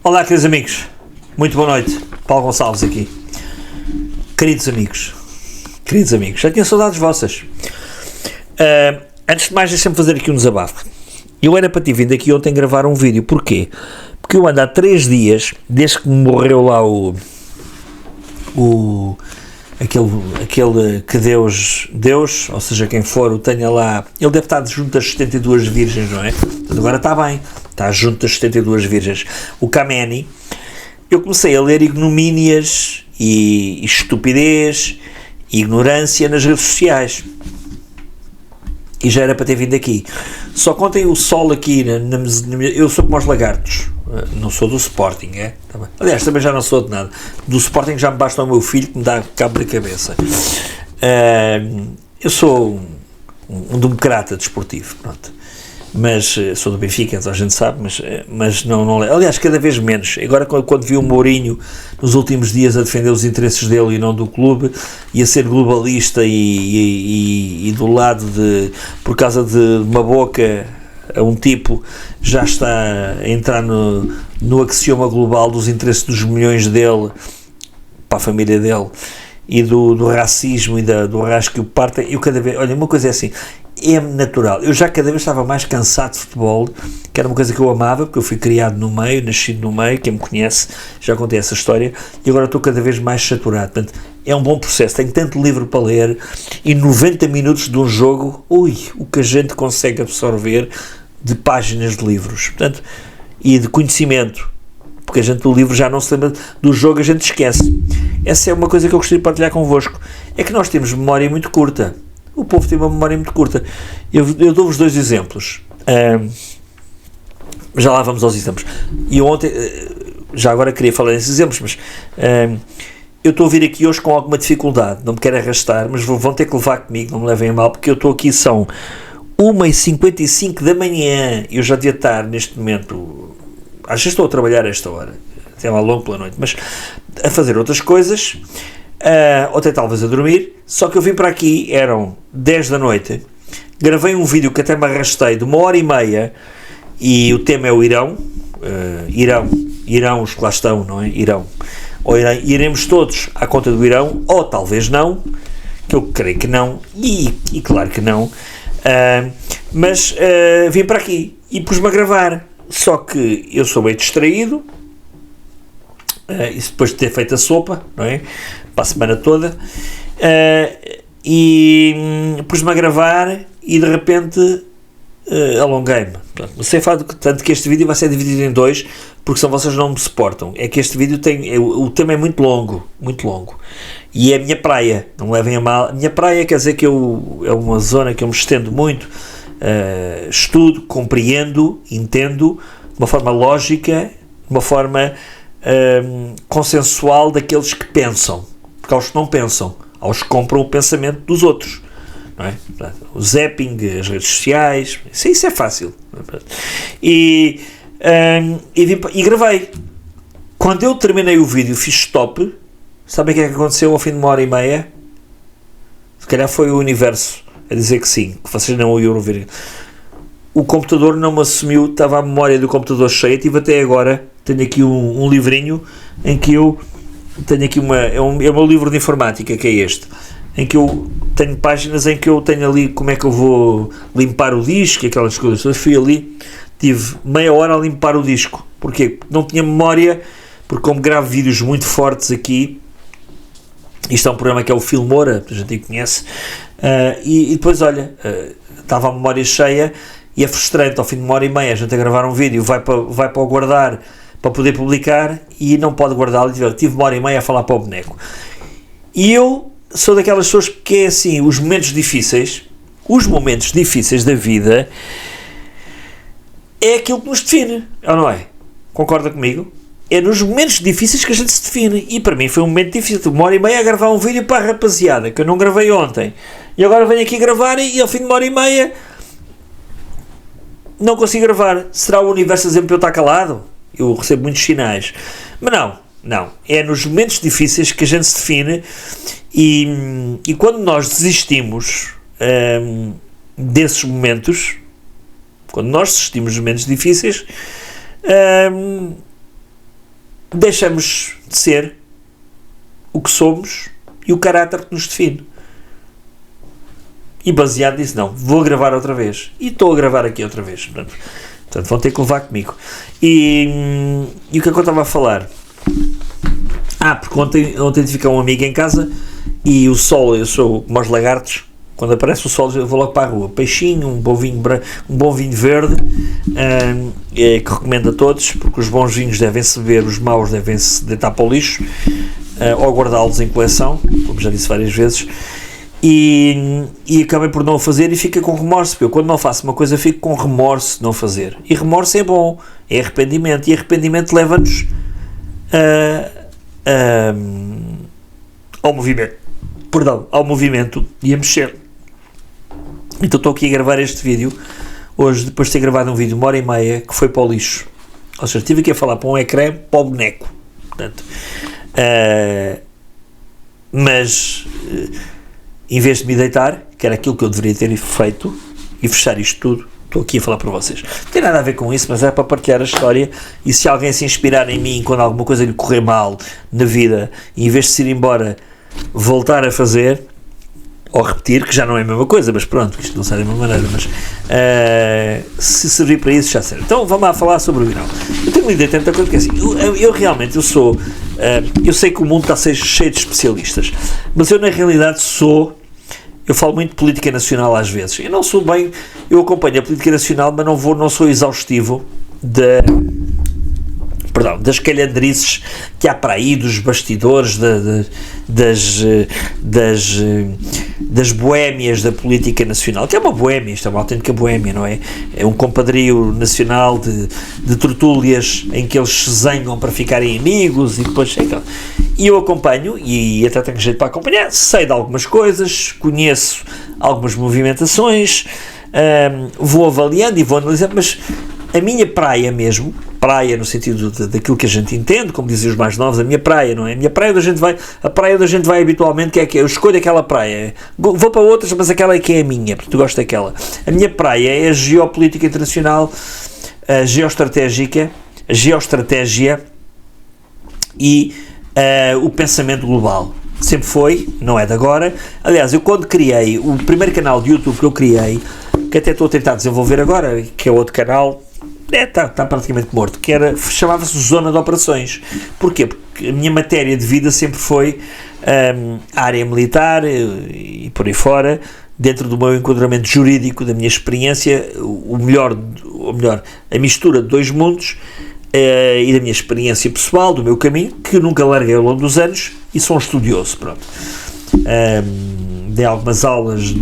Olá, queridos amigos, muito boa noite. Paulo Gonçalves aqui. Queridos amigos, já tinha saudades vossas. Antes de mais, deixem-me fazer aqui um desabafo. Eu era para ter vindo aqui ontem gravar um vídeo. Porquê? Porque eu ando há 3 dias, desde que me morreu lá aquele que Deus, ou seja, quem for, o tenha lá, ele deve estar junto das 72 virgens, não é? Portanto, agora está bem, está junto das 72 virgens. O Kameni, eu comecei a ler ignomínias e estupidez e ignorância nas redes sociais. E já era para ter vindo aqui. Só que ontem o sol aqui, eu sou como os lagartos, não sou do Sporting, é? Aliás, também já não sou de nada. Do Sporting já me basta o meu filho que me dá cabo da cabeça. Eu sou um democrata desportivo, pronto. Mas sou do Benfica, então a gente sabe, mas não. Aliás, cada vez menos. Agora, quando vi o Mourinho nos últimos dias a defender os interesses dele e não do clube, e a ser globalista e do lado por causa de uma boca a um tipo, já está a entrar no axioma global dos interesses dos milhões dele para a família dele e do racismo e do rasgo que o parte. Eu cada vez, olha, uma coisa é assim, é natural. Eu já cada vez estava mais cansado de futebol, que era uma coisa que eu amava, porque eu fui criado no meio, nascido no meio, quem me conhece já contei essa história, e agora estou cada vez mais saturado. Portanto, é um bom processo, tenho tanto livro para ler, e 90 minutos de um jogo, o que a gente consegue absorver de páginas de livros, portanto, e de conhecimento, porque a gente do livro já não se lembra, do jogo a gente esquece. Essa é uma coisa que eu gostaria de partilhar convosco, é que nós temos memória muito curta. O povo tem uma memória muito curta. Eu dou-vos 2 exemplos. Já lá vamos aos exemplos. E ontem, já agora queria falar desses exemplos, mas eu estou a vir aqui hoje com alguma dificuldade. Não me quero arrastar, mas vão ter que levar comigo, não me levem a mal, porque eu estou aqui, são 1h55 da manhã. Eu já devia estar neste momento, acho que estou a trabalhar a esta hora, até lá longo pela noite, mas a fazer outras coisas. Ou até talvez a dormir, só que eu vim para aqui, eram 10 da noite, gravei um vídeo que até me arrastei de 1h30 e o tema é o Irão, Irão, os que lá estão, não é? Irão, ou iremos todos à conta do Irão, ou talvez não, que eu creio que não, e claro que não, mas vim para aqui e pus-me a gravar, só que eu sou bem distraído, isso depois de ter feito a sopa, não é? Para a semana toda, e pus-me a gravar e de repente alonguei-me. Sei tanto que este vídeo vai ser dividido em 2, porque senão vocês não me suportam. É que este vídeo o tema é muito longo, e é a minha praia, não levem a mal. A minha praia quer dizer que é uma zona que eu me estendo muito, estudo, compreendo, entendo, de uma forma lógica, de uma forma consensual daqueles que pensam, porque aos que não pensam, aos que compram o pensamento dos outros, não é? O zapping, as redes sociais, isso é fácil. E gravei. Quando eu terminei o vídeo, fiz stop. Sabem o que é que aconteceu ao fim de 1h30? Se calhar foi o universo a dizer que sim, que vocês não o iam ouvir. O computador não me assumiu, estava a memória do computador cheia, tive até agora, tenho aqui um livrinho em que eu tenho aqui é o meu livro de informática, que é este, em que eu tenho páginas em que eu tenho ali como é que eu vou limpar o disco, aquelas coisas. Eu fui ali, tive meia hora a limpar o disco. Porquê? Porque não tinha memória, porque como gravo vídeos muito fortes aqui, isto é um programa que é o Filmora, a gente conhece, e depois, olha, estava a memória cheia, e é frustrante, ao fim de 1h30, a gente a gravar um vídeo, vai para o guardar, para poder publicar, e não pode guardá-lo. Tive 1h30 a falar para o boneco. E eu sou daquelas pessoas que é assim, os momentos difíceis da vida é aquilo que nos define, ou não é? Concorda comigo? É nos momentos difíceis que a gente se define, e para mim foi um momento difícil, 1h30 a gravar um vídeo para a rapaziada, que eu não gravei ontem, e agora venho aqui gravar, e ao fim de 1h30 não consigo gravar. Será o universo a dizer-me para eu estar calado? Eu recebo muitos sinais, mas não, é nos momentos difíceis que a gente se define, e quando nós desistimos desses momentos, quando nós desistimos dos momentos difíceis, deixamos de ser o que somos e o caráter que nos define. E baseado nisso, não, vou gravar outra vez. E estou a gravar aqui outra vez. Portanto, vão ter que levar comigo. E o que é que eu estava a falar? Porque ontem fica um amigo em casa e o sol, eu sou como os lagartos, quando aparece o sol eu vou logo para a rua. Peixinho, um bom vinho verde, que recomendo a todos, porque os bons vinhos devem-se beber, os maus devem-se deitar para o lixo, ou guardá-los em coleção, como já disse várias vezes. E acabei por não o fazer e fica com remorso, porque eu quando não faço uma coisa fico com remorso de não fazer. E remorso é bom, é arrependimento, e arrependimento leva-nos ao movimento e a mexer. Então estou aqui a gravar este vídeo hoje, depois de ter gravado um vídeo de 1h30 que foi para o lixo. Ou seja, estive aqui a falar para um ecrã, para o boneco. Portanto, mas em vez de me deitar, que era aquilo que eu deveria ter feito, e fechar isto tudo, estou aqui a falar para vocês. Não tem nada a ver com isso, mas é para partilhar a história, e se alguém se inspirar em mim quando alguma coisa lhe correr mal na vida, e em vez de se ir embora, voltar a fazer, ou repetir, que já não é a mesma coisa, mas pronto, isto não sai da mesma maneira, mas se servir para isso, já serve. Então vamos lá falar sobre o Vinal. Eu tenho uma ideia tanta coisa que é assim, eu realmente, eu sei que o mundo está cheio de especialistas, mas eu na realidade eu falo muito de política nacional às vezes, eu acompanho a política nacional, mas não sou exaustivo das calhandrices que há para aí, dos bastidores, das boémias da política nacional, que é uma boémia, isto é uma autêntica boémia, não é? É um compadrio nacional de tertúlias em que eles se zangam para ficarem amigos e depois... E eu acompanho, e até tenho jeito para acompanhar, sei de algumas coisas, conheço algumas movimentações, vou avaliando e vou analisando, mas a minha praia mesmo, praia no sentido daquilo que a gente entende, como dizem os mais novos, a minha praia, não é? A praia onde a gente vai habitualmente, que eu escolho aquela praia, vou para outras, mas aquela é que é a minha, porque tu gostas daquela. A minha praia é a geopolítica internacional, a geoestratégia e o pensamento global. Sempre foi, não é de agora. Aliás, eu quando criei o primeiro canal de YouTube que eu criei, que até estou a tentar desenvolver agora, que é outro canal, está praticamente morto, chamava-se Zona de Operações. Porquê? Porque a minha matéria de vida sempre foi a área militar e por aí fora, dentro do meu enquadramento jurídico, da minha experiência, a mistura de dois mundos, e da minha experiência pessoal, do meu caminho, que nunca larguei ao longo dos anos, e sou um estudioso, pronto. Dei algumas aulas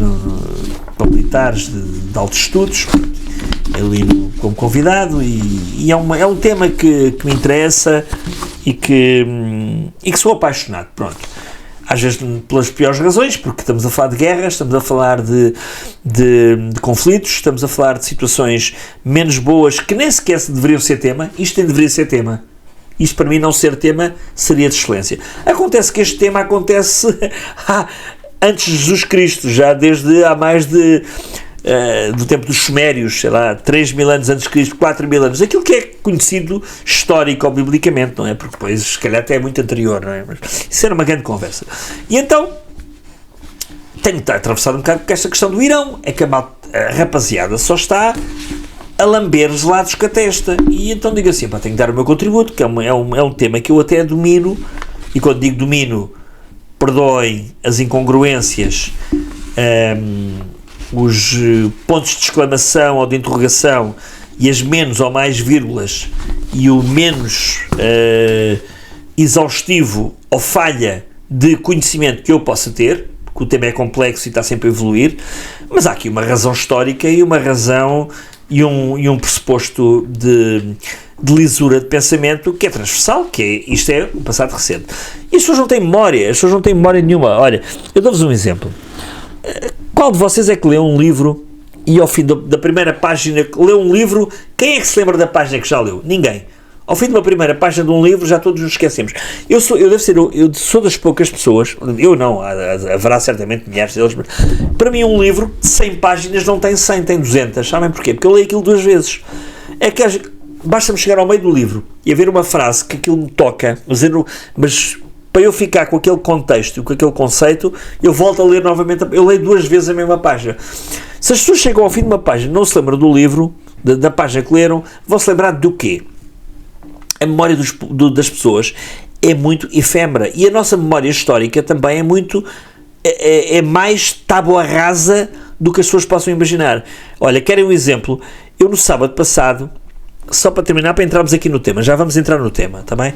para militares de altos estudos, ali como convidado, e é um tema que me interessa e que sou apaixonado, pronto. Às vezes pelas piores razões, porque estamos a falar de guerras, estamos a falar de conflitos, estamos a falar de situações menos boas que nem sequer deveriam ser tema. Isto nem deveria ser tema. Isto para mim não ser tema seria de excelência. Acontece que este tema acontece antes de Jesus Cristo, já desde há mais do tempo dos Sumérios, sei lá, 3.000 anos antes de Cristo, 4.000 anos, aquilo que é conhecido histórico ou biblicamente, não é? Porque depois, se calhar, até é muito anterior, não é? Mas isso era uma grande conversa. E então, tenho que estar atravessado um bocado com esta questão do Irão, é que a rapaziada só está a lamber os lados com a testa, e então digo assim, tenho que dar o meu contributo, que é um tema que eu até domino, e quando digo domino, perdoem as incongruências, os pontos de exclamação ou de interrogação e as menos ou mais vírgulas e o menos exaustivo ou falha de conhecimento que eu possa ter, porque o tema é complexo e está sempre a evoluir, mas há aqui uma razão histórica e uma razão e um pressuposto de lisura de pensamento que é transversal, isto é o passado recente. E as pessoas não têm memória nenhuma. Olha, eu dou-vos um exemplo. Qual de vocês é que leu um livro e ao fim da primeira página que leu um livro, quem é que se lembra da página que já leu? Ninguém. Ao fim de uma primeira página de um livro já todos nos esquecemos. Eu sou das poucas pessoas, eu não, haverá certamente milhares deles, mas para mim um livro de 100 páginas não tem 100, tem 200, sabem porquê? Porque eu leio aquilo 2 vezes. É que basta-me chegar ao meio do livro e haver uma frase que aquilo me toca, mas para eu ficar com aquele contexto e com aquele conceito, eu volto a ler novamente, eu leio 2 vezes a mesma página. Se as pessoas chegam ao fim de uma página e não se lembram do livro, da página que leram, vão se lembrar do quê? A memória das pessoas é muito efêmera, e a nossa memória histórica também é muito, é mais tábua rasa do que as pessoas possam imaginar. Olha, querem um exemplo? Eu no sábado passado, só para terminar, para entrarmos aqui no tema, já vamos entrar no tema, está bem?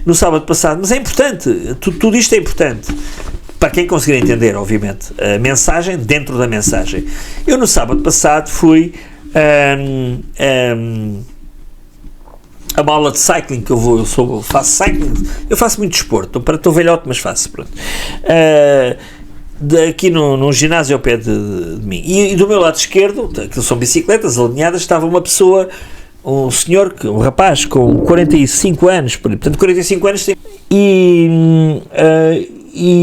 No sábado passado, mas é importante, tudo isto é importante, para quem conseguir entender, obviamente, a mensagem dentro da mensagem. Eu no sábado passado fui a uma aula de cycling, que eu faço cycling, eu faço muito desporto, estou velhote, mas faço, pronto. Aqui no ginásio ao pé de mim, e do meu lado esquerdo, que são bicicletas alinhadas, estava uma pessoa, um senhor, um rapaz com 45 anos, portanto 45 anos, e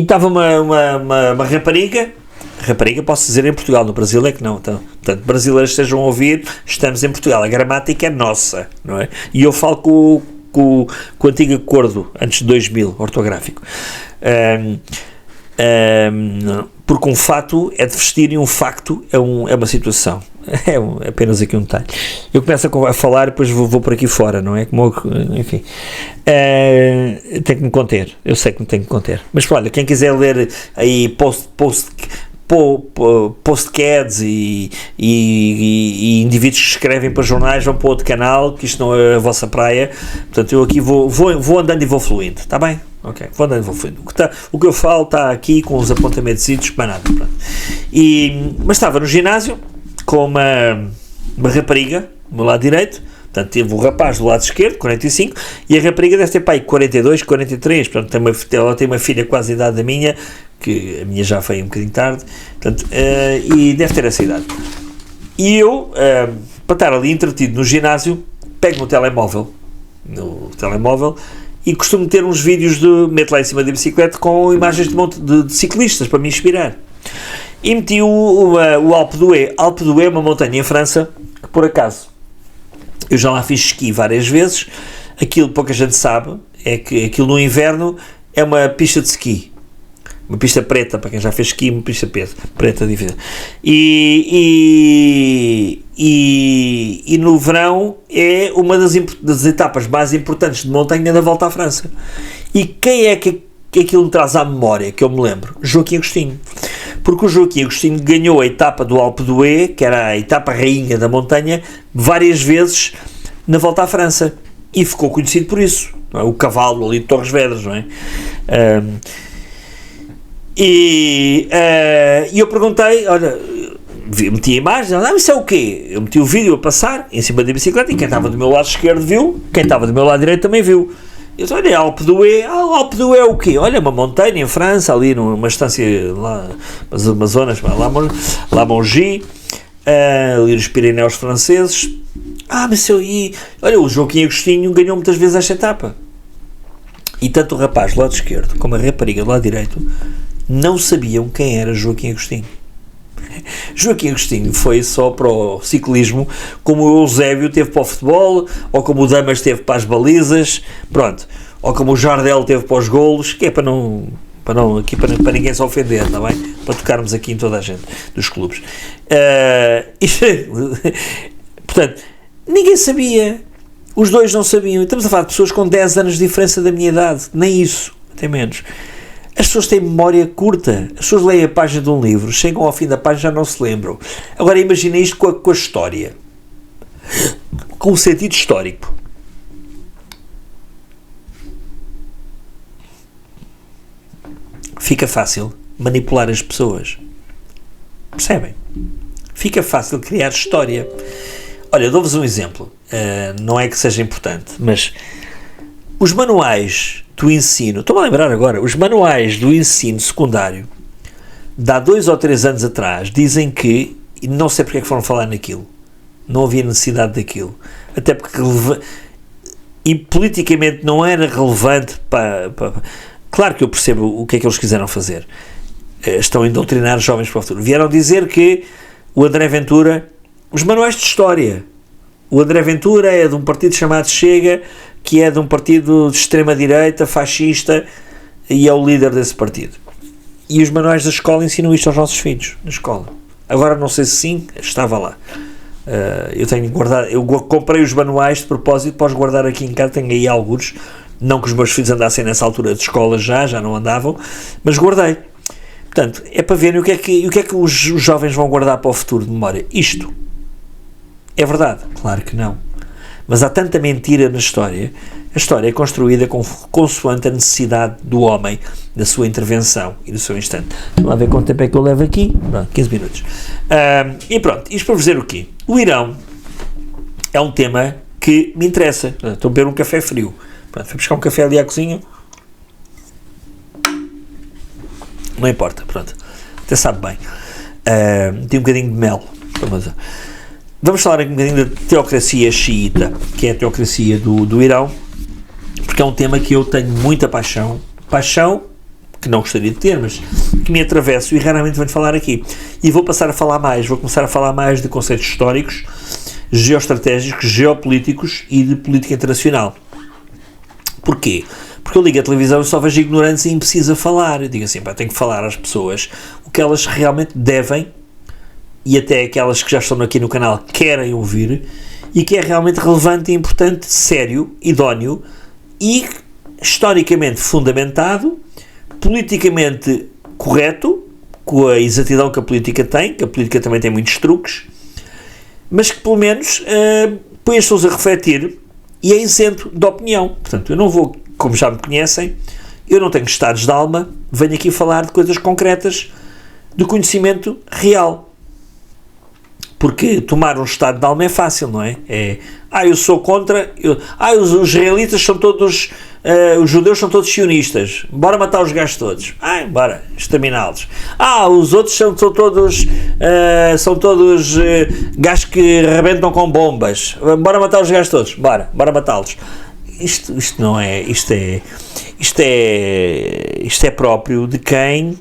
estava uma rapariga, posso dizer em Portugal, no Brasil é que não, então, portanto, brasileiros estejam a ouvir, estamos em Portugal, a gramática é nossa, não é? E eu falo com o antigo acordo, antes de 2000, ortográfico. Porque um fato é de vestir e um facto é uma situação. É apenas aqui um detalhe. Eu começo a falar e depois vou por aqui fora, não é? Enfim. Tenho que me conter. Eu sei que me tenho que conter. Mas olha, quem quiser ler aí postcads e indivíduos que escrevem para jornais, vão para outro canal, que isto não é a vossa praia. Portanto, eu aqui vou andando e vou fluindo. Está bem? Ok, vou andando e vou fluindo. O que eu falo está aqui com os apontamentos para nada. Mas estava no ginásio com uma rapariga do meu lado direito. Portanto, teve o rapaz do lado esquerdo, 45, e a rapariga deve ter pai 42, 43, portanto, ela tem uma filha quase a idade da minha, que a minha já veio um bocadinho tarde, portanto, e deve ter essa idade. E eu, para estar ali entretido no ginásio, pego no telemóvel, e costumo ter uns vídeos meto lá em cima da bicicleta com imagens de ciclistas, para me inspirar. E meti o Alpe d'Huez. Alpe d'Huez é uma montanha em França, que por acaso, eu já lá fiz esqui várias vezes. Aquilo, pouca gente sabe, é que aquilo no inverno é uma pista de esqui. Uma pista preta, para quem já fez esqui, uma pista preta de vida. E no verão é uma das etapas mais importantes de montanha da Volta à França. E quem é que aquilo me traz à memória, que eu me lembro? Joaquim Agostinho. Porque o Joaquim Agostinho ganhou a etapa do Alpe d'Huez, que era a etapa rainha da montanha, várias vezes na Volta à França. E ficou conhecido por isso. Não é? O cavalo ali de Torres Vedras, não é? E eu perguntei, olha, meti a imagem, isso é o quê? Eu meti o vídeo a passar em cima da bicicleta e quem estava do meu lado esquerdo viu, quem estava do meu lado direito também viu. Eu disse, olha, Alpe d'Huez, Alpe d'Huez é o quê? Olha, uma montanha em França, ali numa estância lá, umas zonas, lá Mongi, ali nos Pirineus franceses. Mas olha, o Joaquim Agostinho ganhou muitas vezes esta etapa. E tanto o rapaz do lado esquerdo como a rapariga do lado direito não sabiam quem era Joaquim Agostinho. Joaquim Agostinho foi só para o ciclismo, como o Eusébio teve para o futebol, ou como o Damas teve para as balizas, pronto, ou como o Jardel teve para os golos, que é para ninguém se ofender, está bem? Para tocarmos aqui em toda a gente dos clubes. Portanto, ninguém sabia, os dois não sabiam. Estamos a falar de pessoas com 10 anos de diferença da minha idade, nem isso, até menos. As pessoas têm memória curta, as pessoas leem a página de um livro, chegam ao fim da página e já não se lembram. Agora imagina isto com a história, com o sentido histórico. Fica fácil manipular as pessoas, percebem? Fica fácil criar história. Olha, dou-vos um exemplo, não é que seja importante, mas os manuais do ensino, estou-me a lembrar agora, os manuais do ensino secundário, de há 2 ou 3 anos atrás, dizem que, e não sei porque é que foram falar naquilo, não havia necessidade daquilo, até porque e politicamente não era relevante para claro que eu percebo o que é que eles quiseram fazer, estão a doutrinar jovens para o futuro. Vieram dizer que o André Ventura, os manuais de história, O André Ventura é de um partido chamado Chega, que é de um partido de extrema-direita, fascista, e é o líder desse partido. E os manuais da escola ensinam isto aos nossos filhos, na escola. Agora não sei se sim, estava lá. Eu tenho guardado, eu comprei os manuais de propósito para os guardar aqui em casa, tenho aí alguns, não que os meus filhos andassem nessa altura de escola já não andavam, mas guardei. Portanto, é para verem o que é que os jovens vão guardar para o futuro de memória. Isto é verdade? Claro que não. Mas há tanta mentira na história. A história é construída consoante a necessidade do homem, da sua intervenção e do seu instante. Vamos lá ver quanto tempo é que eu levo aqui. Pronto, 15 minutos. E pronto, isto para dizer o quê? O Irão é um tema que me interessa. Estou a beber um café frio. Pronto, fui buscar um café ali à cozinha. Não importa, pronto. Até sabe bem. Tem um bocadinho de mel. Vamos falar aqui um bocadinho da teocracia xiita, que é a teocracia do Irão, porque é um tema que eu tenho muita paixão, que não gostaria de ter, mas que me atravesso e raramente venho falar aqui. E vou começar a falar mais de conceitos históricos, geoestratégicos, geopolíticos e de política internacional. Porquê? Porque eu ligo a televisão e só vejo ignorantes e imbecis a falar. Eu digo assim, tenho que falar às pessoas o que elas realmente devem, e até aquelas que já estão aqui no canal querem ouvir, e que é realmente relevante, importante, sério, idóneo e historicamente fundamentado, politicamente correto, com a exatidão que a política tem, que a política também tem muitos truques, mas que pelo menos põe as pessoas a refletir e é isento de opinião. Portanto, eu não vou, como já me conhecem, eu não tenho estados de alma, venho aqui falar de coisas concretas, de conhecimento real. Porque tomar um estado de alma é fácil, não é? Eu sou contra... os israelitas são todos... os judeus são todos sionistas. Bora matar os gajos todos. Bora exterminá-los. Os outros são todos... gajos que rebentam com bombas. Bora matar os gajos todos. Bora matá-los. Isto não é... Isto é próprio de quem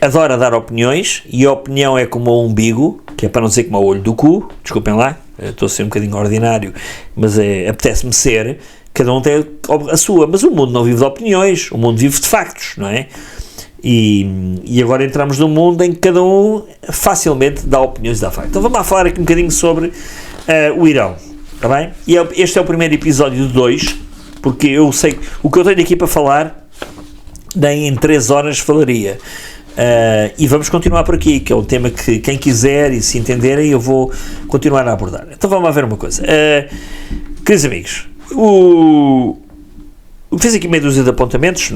adora dar opiniões, e a opinião é como o umbigo, que é para não dizer como o olho do cu, desculpem lá, estou a ser um bocadinho ordinário, mas apetece-me ser, cada um tem a sua, mas o mundo não vive de opiniões, o mundo vive de factos, não é? E agora entramos num mundo em que cada um facilmente dá opiniões e dá factos. Então vamos lá falar aqui um bocadinho sobre o Irão, está bem? E este é o primeiro episódio de 2, porque eu sei, o que eu tenho aqui para falar, nem em 3 horas falaria. E vamos continuar por aqui, que é um tema que quem quiser e se entenderem eu vou continuar a abordar. Então vamos lá ver uma coisa, queridos amigos, fiz aqui meia dúzia de apontamentos,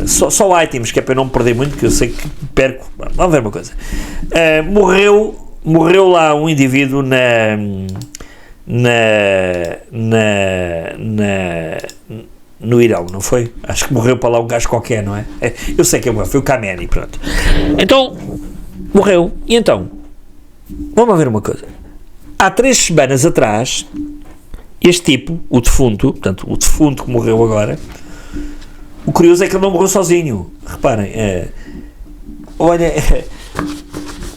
só items, que é para eu não me perder muito, que eu sei que perco. Vamos ver uma coisa. Morreu lá um indivíduo no Irão, não foi? Acho que morreu para lá um gajo qualquer, não é? Eu sei que foi o Khamenei, pronto. Então, morreu. E então, vamos ver uma coisa. Há 3 semanas atrás, este tipo, o defunto que morreu agora, o curioso é que ele não morreu sozinho. Reparem, olha,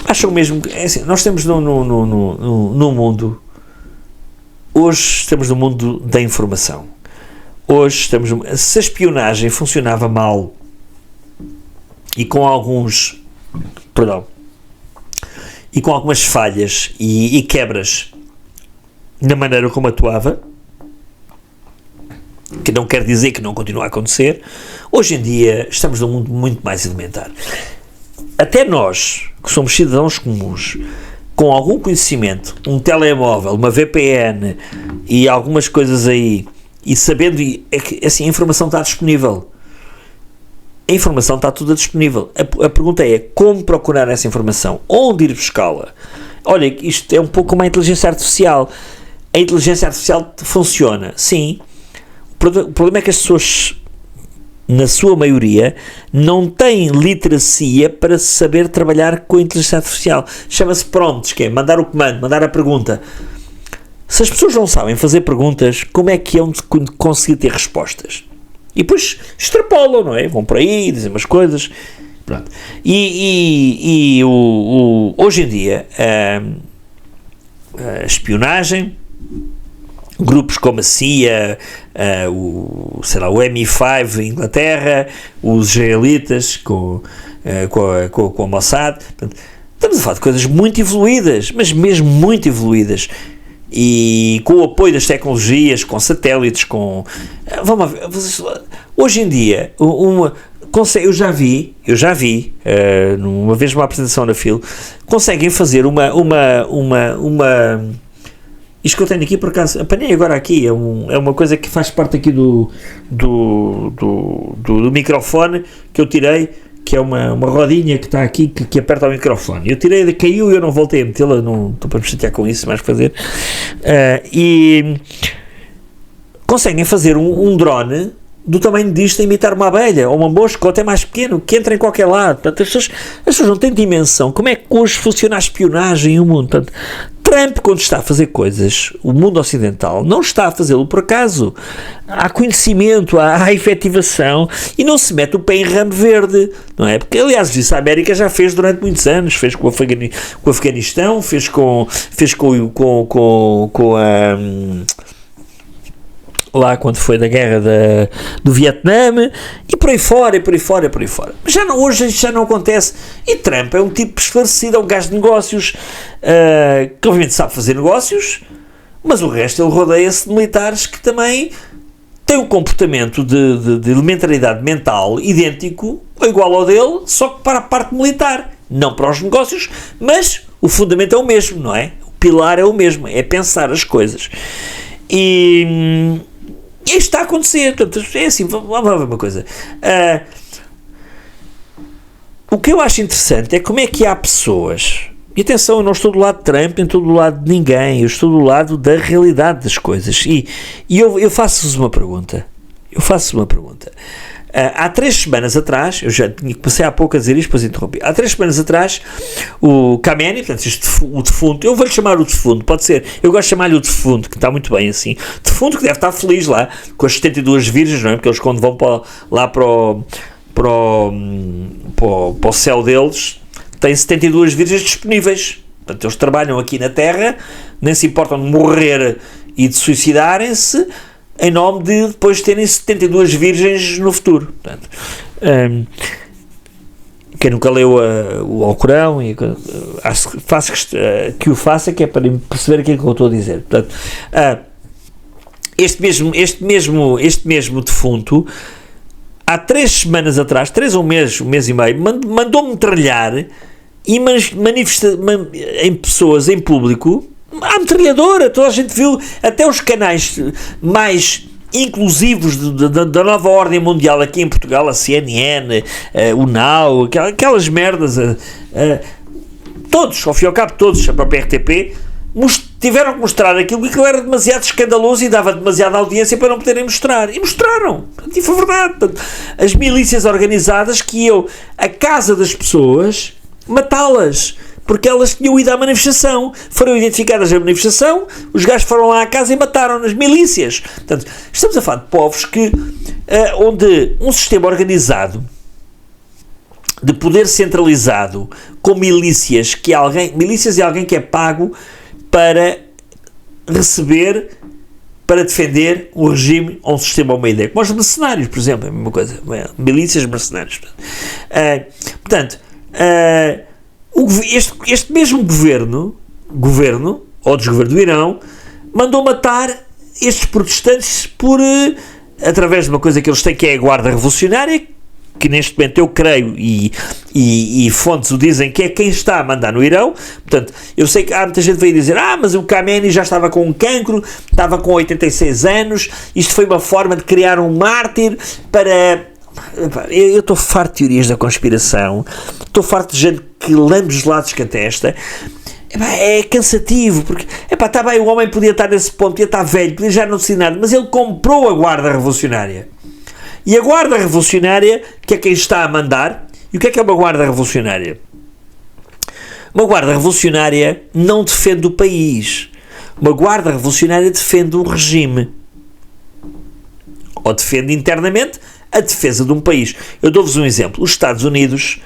acham mesmo que, assim, nós estamos no mundo, hoje estamos no mundo da informação. Hoje se a espionagem funcionava mal e com algumas falhas e quebras na maneira como atuava, que não quer dizer que não continua a acontecer, hoje em dia estamos num mundo muito mais elementar. Até nós, que somos cidadãos comuns, com algum conhecimento, um telemóvel, uma VPN e algumas coisas aí, e sabendo, que assim, a informação está disponível. A informação está toda disponível. A pergunta é, como procurar essa informação? Onde ir buscá-la? Olha, isto é um pouco como a inteligência artificial. A inteligência artificial funciona, sim. O problema é que as pessoas, na sua maioria, não têm literacia para saber trabalhar com a inteligência artificial. Chama-se prompts, que é mandar o comando, mandar a pergunta. Se as pessoas não sabem fazer perguntas, como é que hão de conseguir ter respostas? E depois extrapolam, não é? Vão por aí, dizem umas coisas. Pronto. Hoje em dia, a espionagem, grupos como a CIA, o MI5 em Inglaterra, os israelitas com a Mossad. Portanto, estamos a falar de coisas muito evoluídas, mas mesmo muito evoluídas, e com o apoio das tecnologias, com satélites, com... Vamos ver, hoje em dia, eu já vi, uma vez numa apresentação na FIL, conseguem fazer uma isto que eu tenho aqui, por acaso, apanhei agora aqui, é uma coisa que faz parte aqui do microfone, que eu tirei, que é uma rodinha que está aqui, que aperta o microfone. Eu tirei, caiu e eu não voltei a metê-la, não estou para me chatear com isso, mais que fazer. E conseguem fazer um drone do tamanho disto a imitar uma abelha, ou uma mosca, ou até mais pequeno, que entra em qualquer lado. Portanto, as pessoas não têm dimensão. Como é que hoje funciona a espionagem e o mundo? Portanto, Trump, quando está a fazer coisas, o mundo ocidental não está a fazê-lo por acaso. Há conhecimento, há efetivação, e não se mete o pé em ramo verde, não é? Porque, aliás, isso a América já fez durante muitos anos, fez com o Afeganistão, fez com a... lá quando foi da guerra do Vietnã, e por aí fora. Mas hoje isto já não acontece, e Trump é um tipo esclarecido, é um gajo de negócios, que obviamente sabe fazer negócios, mas o resto ele rodeia-se de militares que também têm um comportamento de elementaridade mental idêntico ou igual ao dele, só que para a parte militar, não para os negócios, mas o fundamento é o mesmo, não é? O pilar é o mesmo, é pensar as coisas. E isto está a acontecer. Portanto, é assim, vamos ver uma coisa. O que eu acho interessante é como é que há pessoas, e atenção, eu não estou do lado de Trump, nem estou do lado de ninguém, eu estou do lado da realidade das coisas, e eu faço-vos uma pergunta, há 3 semanas atrás, eu já comecei há pouco a dizer isto, depois interrompi, há 3 semanas atrás, o Khamenei, portanto, o defunto, eu vou-lhe chamar o defunto, pode ser, eu gosto de chamar-lhe o defunto, que está muito bem assim, defunto que deve estar feliz lá, com as 72 virgens, não é? Porque eles quando vão para o céu deles, têm 72 virgens disponíveis, portanto, eles trabalham aqui na Terra, nem se importam de morrer e de suicidarem-se, em nome de depois terem 72 virgens no futuro. Portanto, quem nunca leu o Alcorão, faço que o faça, que é para perceber aquilo que eu estou a dizer. Portanto, este mesmo defunto, há 3 semanas atrás, 3 ou um mês e meio, mandou-me metralhar e manifesta em pessoas, em público. Há metralhadora, toda a gente viu, até os canais mais inclusivos da nova ordem mundial aqui em Portugal, a CNN, o Now, aquelas merdas, todos, ao fim e ao cabo todos, a própria RTP, tiveram que mostrar aquilo, que aquilo era demasiado escandaloso e dava demasiada audiência para não poderem mostrar, e mostraram, e foi verdade. Portanto, as milícias organizadas que iam à casa das pessoas matá-las, porque elas tinham ido à manifestação, foram identificadas na manifestação, os gajos foram lá à casa e mataram nas milícias. Portanto, estamos a falar de povos onde um sistema organizado de poder centralizado com milícias e alguém que é pago para receber, para defender um regime ou um sistema ou uma ideia. Como os mercenários, por exemplo, é a mesma coisa, milícias, mercenários. Portanto, este mesmo governo ou desgoverno do Irão mandou matar estes protestantes através de uma coisa que eles têm, que é a Guarda Revolucionária, que neste momento eu creio e fontes o dizem que é quem está a mandar no Irão. Portanto, eu sei que há muita gente que veio dizer, mas o Khamenei já estava com um cancro, estava com 86 anos, isto foi uma forma de criar um mártir para... Eu estou farto de teorias da conspiração, estou farto de gente que lambe os lados com a testa. É cansativo, porque está bem, o homem podia estar nesse ponto, podia estar velho, podia já não decidir nada, mas ele comprou a Guarda Revolucionária, e a Guarda Revolucionária, que é quem está a mandar. E o que é uma Guarda Revolucionária? Uma Guarda Revolucionária não defende o país, uma Guarda Revolucionária defende um regime, ou defende internamente a defesa de um país. Eu dou-vos um exemplo. Os Estados Unidos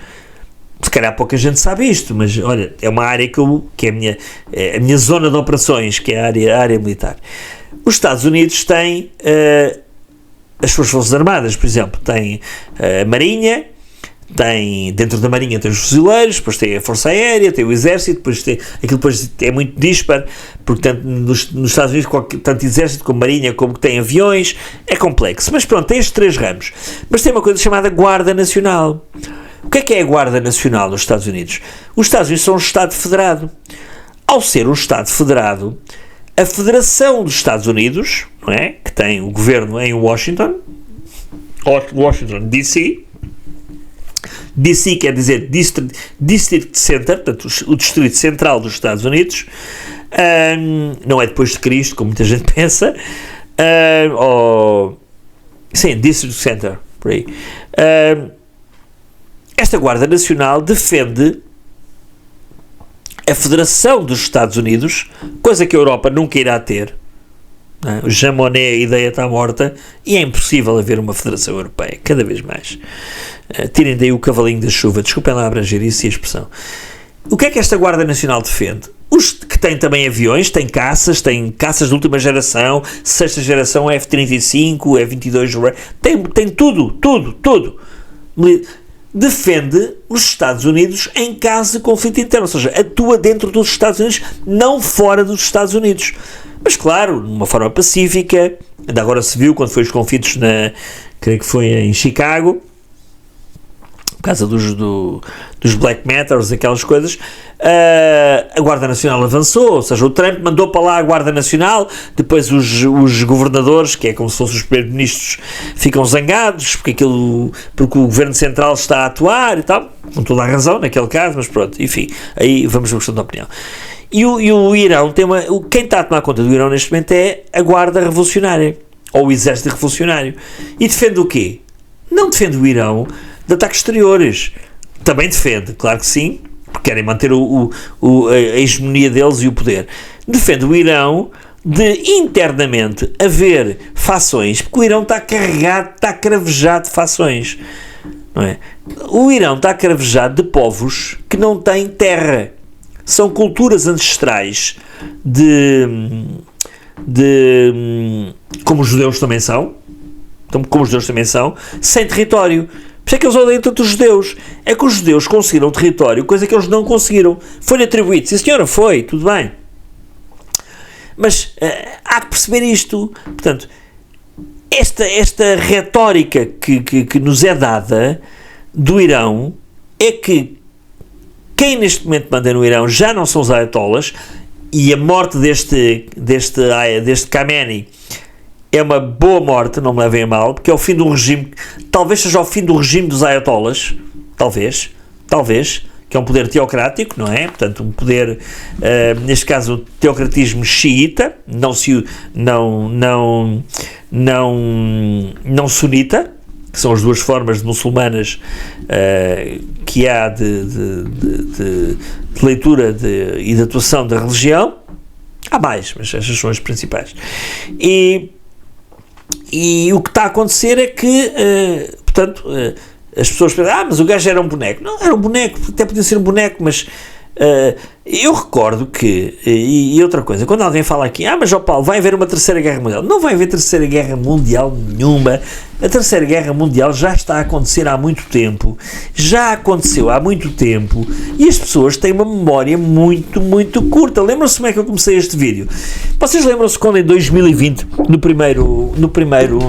se calhar pouca gente sabe isto, mas olha, é uma área que é a minha zona de operações, que é a área militar. Os Estados Unidos têm as suas forças armadas, por exemplo, tem a Marinha, dentro da Marinha tem os fuzileiros, depois tem a Força Aérea, tem o Exército, aquilo depois é muito disparo, porque tanto nos Estados Unidos, tanto Exército como Marinha, como que tem aviões, é complexo. Mas pronto, tem estes 3 ramos. Mas tem uma coisa chamada Guarda Nacional. O que é a Guarda Nacional nos Estados Unidos? Os Estados Unidos são um Estado federado. Ao ser um Estado federado, a Federação dos Estados Unidos, não é? Que tem o governo em Washington DC, DC quer dizer District Center, portanto o Distrito Central dos Estados Unidos, não é depois de Cristo, como muita gente pensa, sim, District Center, por aí. Esta Guarda Nacional defende a Federação dos Estados Unidos, coisa que a Europa nunca irá ter. O Jean Monnet, a ideia está morta e é impossível haver uma Federação Europeia, cada vez mais. Tirem daí o cavalinho da chuva, desculpem lá abranger isso e a expressão. O que é que esta Guarda Nacional defende? Os que têm também aviões, têm caças de última geração, 6ª geração, F-35, F-22, tem tudo. Defende os Estados Unidos em caso de conflito interno, ou seja, atua dentro dos Estados Unidos, não fora dos Estados Unidos. Mas claro, de uma forma pacífica. Ainda agora se viu quando foi os conflitos creio que foi em Chicago, por causa dos Black Matters, aquelas coisas. A Guarda Nacional avançou, ou seja, o Trump mandou para lá a Guarda Nacional, depois os governadores, que é como se fossem os primeiros-ministros, ficam zangados porque o governo central está a atuar e tal, com toda a razão naquele caso, mas pronto, enfim, aí vamos a uma questão de opinião. E o Irão tem quem está a tomar conta do Irão neste momento é a Guarda Revolucionária, ou o Exército Revolucionário. E defende o quê? Não defende o Irão de ataques exteriores. Também defende, claro que sim, porque querem manter a hegemonia deles e o poder. Defende o Irão de internamente haver fações, porque o Irão está carregado, está cravejado de fações. Não é? O Irão está cravejado de povos que não têm terra. São culturas ancestrais como os judeus também são, sem território. Por isso é que eles odeiam tanto os judeus. É que os judeus conseguiram território, coisa que eles não conseguiram. Foi-lhe atribuído. Sim, senhora, foi, tudo bem. Mas há que perceber isto. Portanto, esta retórica que nos é dada do Irão é que quem neste momento manda no Irão já não são os ayatollahs, e a morte deste Khamenei é uma boa morte, não me levem a mal, porque é o fim de um regime, talvez seja o fim do regime dos ayatollahs, talvez, que é um poder teocrático, não é? Portanto, um poder, neste caso, um teocratismo xiita, não sunita, que são as duas formas muçulmanas que há de leitura e de atuação da religião. Há mais, mas estas são as principais. E o que está a acontecer é que, portanto, as pessoas pensam, mas o gajo era um boneco. Não, era um boneco, até podia ser um boneco, mas eu recordo que, e outra coisa, quando alguém fala aqui, mas Paulo, vai haver uma terceira guerra mundial. Não vai haver terceira guerra mundial nenhuma. A terceira guerra mundial já está a acontecer há muito tempo, já aconteceu há muito tempo, e as pessoas têm uma memória muito, muito curta. Lembram-se como é que eu comecei este vídeo? Vocês lembram-se quando em 2020, no primeiro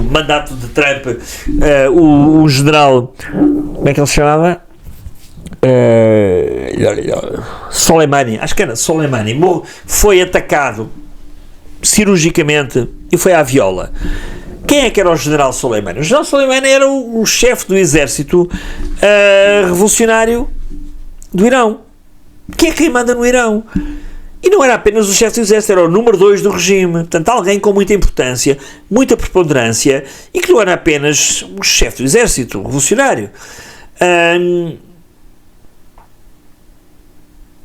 mandato de Trump, o general, como é que ele se chamava? Soleimani, acho que era Soleimani, foi atacado cirurgicamente e foi à viola. Quem é que era o general Soleimani? O general Soleimani era o chefe do exército revolucionário do Irão. Quem é quem manda no Irão? E não era apenas o chefe do exército, era o número 2 do regime. Portanto, alguém com muita importância, muita preponderância, e que não era apenas o chefe do exército revolucionário.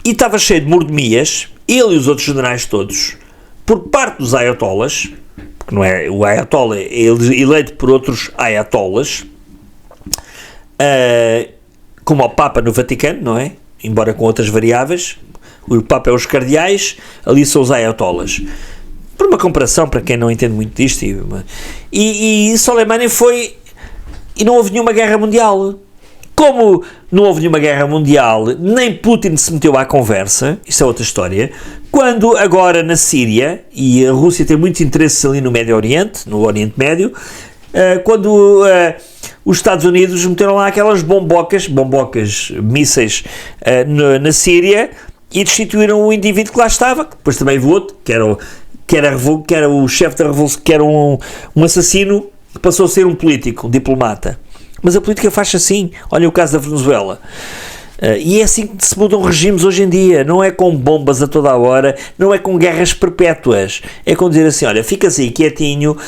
E estava cheio de mordomias, ele e os outros generais todos, por parte dos ayatollahs, porque não é o ayatollah, é eleito por outros ayatollahs, como ao Papa no Vaticano, não é? Embora com outras variáveis. O Papa é os cardeais, ali são os ayatollahs. Por uma comparação, para quem não entende muito disto. E Soleimani foi... E não houve nenhuma guerra mundial. Como não houve nenhuma guerra mundial, nem Putin se meteu à conversa, isso é outra história, quando agora na Síria, e a Rússia tem muitos interesses ali no Médio Oriente, no Oriente Médio, quando os Estados Unidos meteram lá aquelas bombocas, mísseis na Síria, e destituíram o indivíduo que lá estava, que depois também voou, que era o chefe da revolução, que era um assassino, que passou a ser um político, um diplomata. Mas a política faz assim. Olha o caso da Venezuela. E é assim que se mudam regimes hoje em dia. Não é com bombas a toda a hora, não é com guerras perpétuas. É com dizer assim, olha, ficas aí quietinho,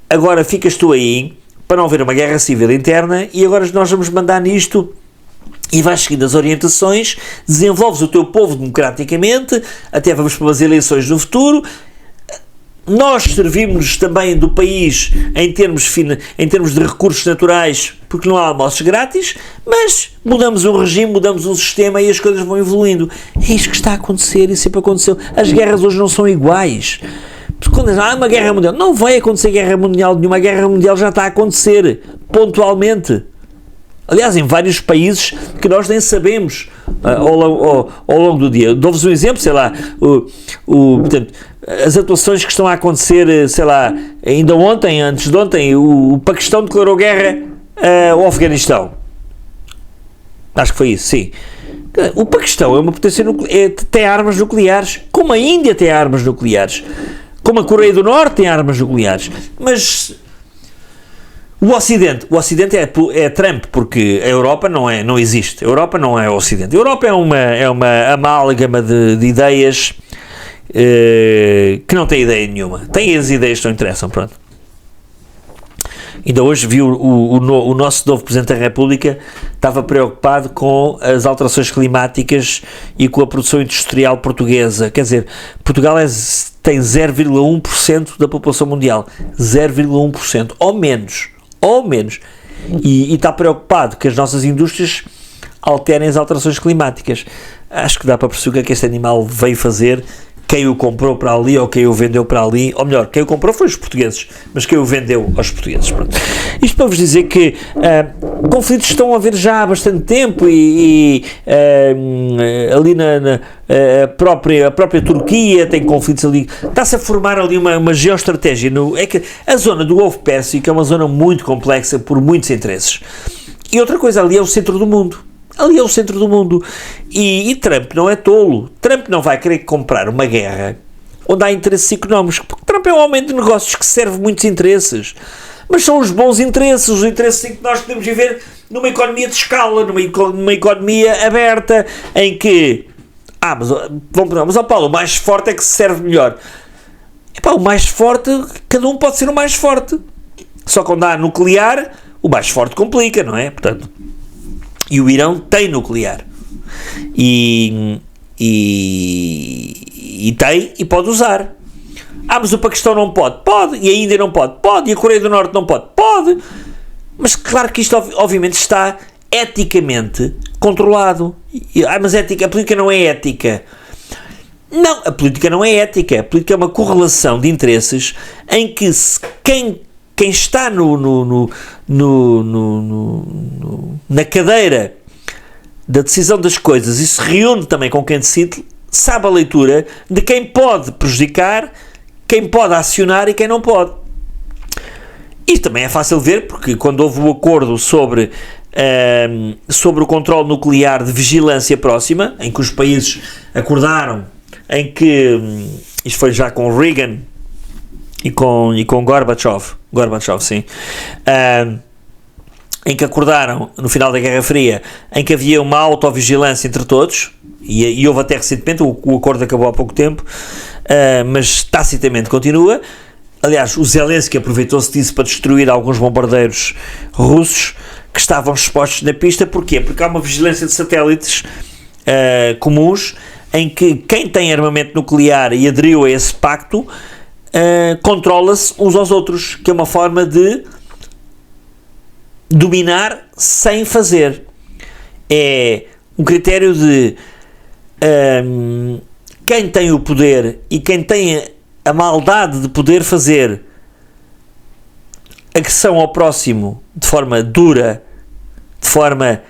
agora ficas tu aí, para não haver uma guerra civil interna, e agora nós vamos mandar nisto, e vais seguindo as orientações, desenvolves o teu povo democraticamente, até vamos para umas eleições no futuro. Nós servimos também do país em termos de recursos naturais, porque não há almoços grátis, mas mudamos um regime, mudamos um sistema e as coisas vão evoluindo. É isto que está a acontecer e sempre aconteceu. As guerras hoje não são iguais. Quando há uma guerra mundial, não vai acontecer guerra mundial nenhuma, a guerra mundial já está a acontecer, pontualmente. Aliás, em vários países que nós nem sabemos ao longo do dia. Dou-vos um exemplo, sei lá, portanto, as atuações que estão a acontecer, sei lá, ainda ontem, antes de ontem, o Paquistão declarou guerra ao Afeganistão. Acho que foi isso, sim. O Paquistão é uma potência tem armas nucleares, como a Índia tem armas nucleares, como a Coreia do Norte tem armas nucleares, mas... O Ocidente é Trump, porque a Europa não existe. A Europa não é o Ocidente. A Europa é uma amálgama de ideias que não tem ideia nenhuma. Tem as ideias que não interessam, pronto. Ainda hoje vi o nosso novo Presidente da República estava preocupado com as alterações climáticas e com a produção industrial portuguesa. Quer dizer, Portugal tem 0,1% da população mundial. 0,1%, ou menos. E está preocupado que as nossas indústrias alterem as alterações climáticas. Acho que dá para perceber o que este animal veio fazer, quem o comprou para ali ou quem o vendeu para ali, ou melhor, quem o comprou foi os portugueses, mas quem o vendeu aos portugueses. Pronto. Isto para vos dizer que conflitos estão a haver já há bastante tempo e ali a própria Turquia tem conflitos ali, está-se a formar ali uma geoestratégia, é que a zona do Golfo Pérsico é uma zona muito complexa por muitos interesses. E outra coisa, ali é o centro do mundo. Ali é o centro do mundo. E Trump não é tolo. Trump não vai querer comprar uma guerra onde há interesses económicos, porque Trump é um homem de negócios que serve muitos interesses. Mas são os bons interesses, os interesses em que nós podemos viver numa economia de escala, numa economia aberta, em que... mas Paulo, o mais forte é que se serve melhor. O mais forte, cada um pode ser o mais forte. Só quando há nuclear, o mais forte complica, não é? Portanto... E o Irão tem nuclear. E tem e pode usar. Mas o Paquistão não pode. Pode. E a Índia não pode. Pode. E a Coreia do Norte não pode. Pode. Mas claro que isto obviamente está eticamente controlado. Mas a política não é ética. Não, a política não é ética. A política é uma correlação de interesses em que quem está na cadeira da decisão das coisas e se reúne também com quem decide, sabe a leitura de quem pode prejudicar, quem pode acionar e quem não pode. Isto também é fácil ver, porque quando houve o acordo sobre o controle nuclear de vigilância próxima, em que os países acordaram, em que, isto foi já com Reagan e com Gorbachev, sim, em que acordaram, no final da Guerra Fria, em que havia uma autovigilância entre todos, e houve até recentemente, o acordo acabou há pouco tempo, mas tacitamente continua. Aliás, o Zelensky aproveitou-se disso para destruir alguns bombardeiros russos que estavam expostos na pista. Porquê? Porque há uma vigilância de satélites comuns, em que quem tem armamento nuclear e aderiu a esse pacto controla-se uns aos outros, que é uma forma de dominar sem fazer. É um critério de quem tem o poder e quem tem a maldade de poder fazer agressão ao próximo de forma dura, de forma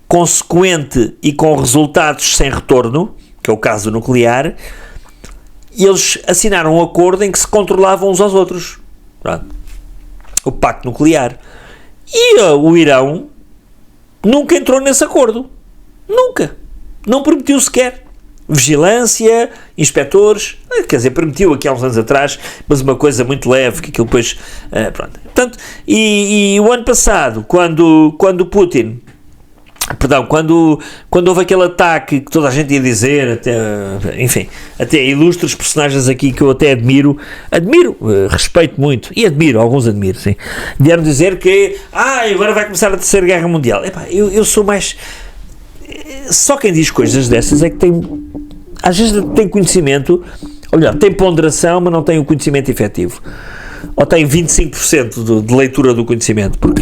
consequente e com resultados sem retorno, que é o caso nuclear, e eles assinaram um acordo em que se controlavam uns aos outros. Pronto. O pacto nuclear. E o Irão nunca entrou nesse acordo. Nunca. Não permitiu sequer. Vigilância, inspectores, quer dizer, permitiu aqui há uns anos atrás, mas uma coisa muito leve, que aquilo depois, pronto. Portanto, e o ano passado, quando Putin, perdão, quando houve aquele ataque que toda a gente ia dizer, até, enfim, até ilustres personagens aqui que eu até admiro, respeito muito, e alguns admiro, sim, vieram dizer que, agora vai começar a Terceira Guerra Mundial. Epá, eu sou mais... Só quem diz coisas dessas é que tem, às vezes tem conhecimento, ou melhor, tem ponderação, mas não tem o conhecimento efetivo, ou tem 25% de leitura do conhecimento, porque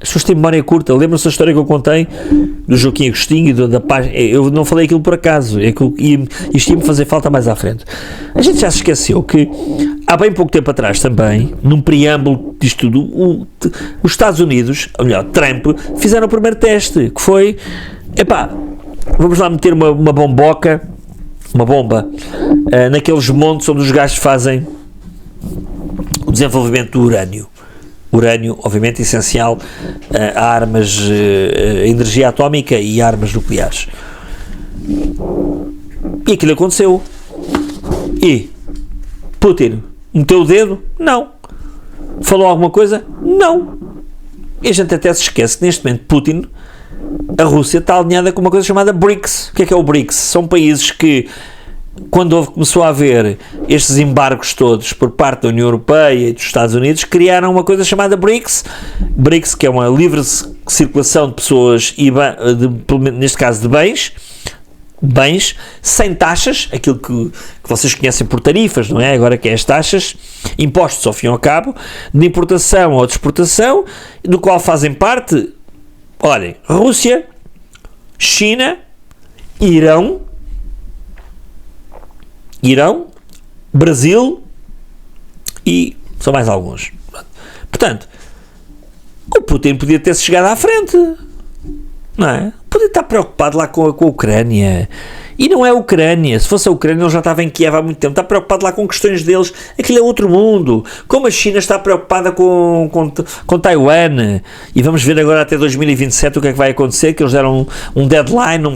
as pessoas têm memória curta. Lembram-se da história que eu contei do Joaquim Agostinho e da paz? Eu não falei aquilo por acaso, isto ia-me fazer falta mais à frente. A gente já se esqueceu que há bem pouco tempo atrás também, num preâmbulo disto tudo, os Estados Unidos, ou melhor, Trump, fizeram o primeiro teste, que foi, vamos lá meter uma bomba, naqueles montes onde os gajos fazem o desenvolvimento do urânio. Urânio, obviamente, essencial a armas, a energia atómica e armas nucleares. E aquilo aconteceu. E Putin meteu o dedo? Não. Falou alguma coisa? Não. E a gente até se esquece que neste momento Putin, a Rússia está alinhada com uma coisa chamada BRICS. O que é o BRICS? São países que, quando começou a haver estes embargos todos por parte da União Europeia e dos Estados Unidos, criaram uma coisa chamada BRICS, que é uma livre circulação de pessoas e, neste caso, de bens, sem taxas, aquilo que vocês conhecem por tarifas, não é? Agora que é as taxas, impostos ao fim e ao cabo, de importação ou de exportação, do qual fazem parte, olhem, Rússia, China, Irão, Brasil e são mais alguns. Portanto, o Putin podia ter-se chegado à frente, não é? Podia estar preocupado lá com a Ucrânia. E não é a Ucrânia. Se fosse a Ucrânia, ele já estava em Kiev há muito tempo. Está preocupado lá com questões deles. Aquilo é outro mundo. Como a China está preocupada com Taiwan. E vamos ver agora até 2027 o que é que vai acontecer, que eles deram um deadline,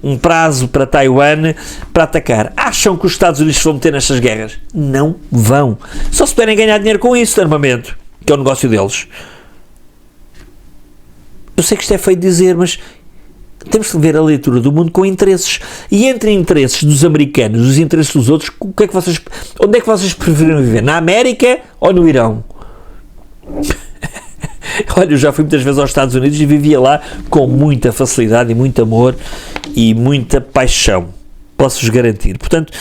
um prazo para Taiwan para atacar. Acham que os Estados Unidos vão meter nestas guerras? Não vão. Só se puderem ganhar dinheiro com isso, de armamento, que é o negócio deles. Eu sei que isto é feio de dizer, mas temos que ver a leitura do mundo com interesses. E entre interesses dos americanos e os interesses dos outros, onde é que vocês preferiram viver? Na América ou no Irão? Olha, eu já fui muitas vezes aos Estados Unidos e vivia lá com muita facilidade e muito amor e muita paixão. Posso-vos garantir. Portanto,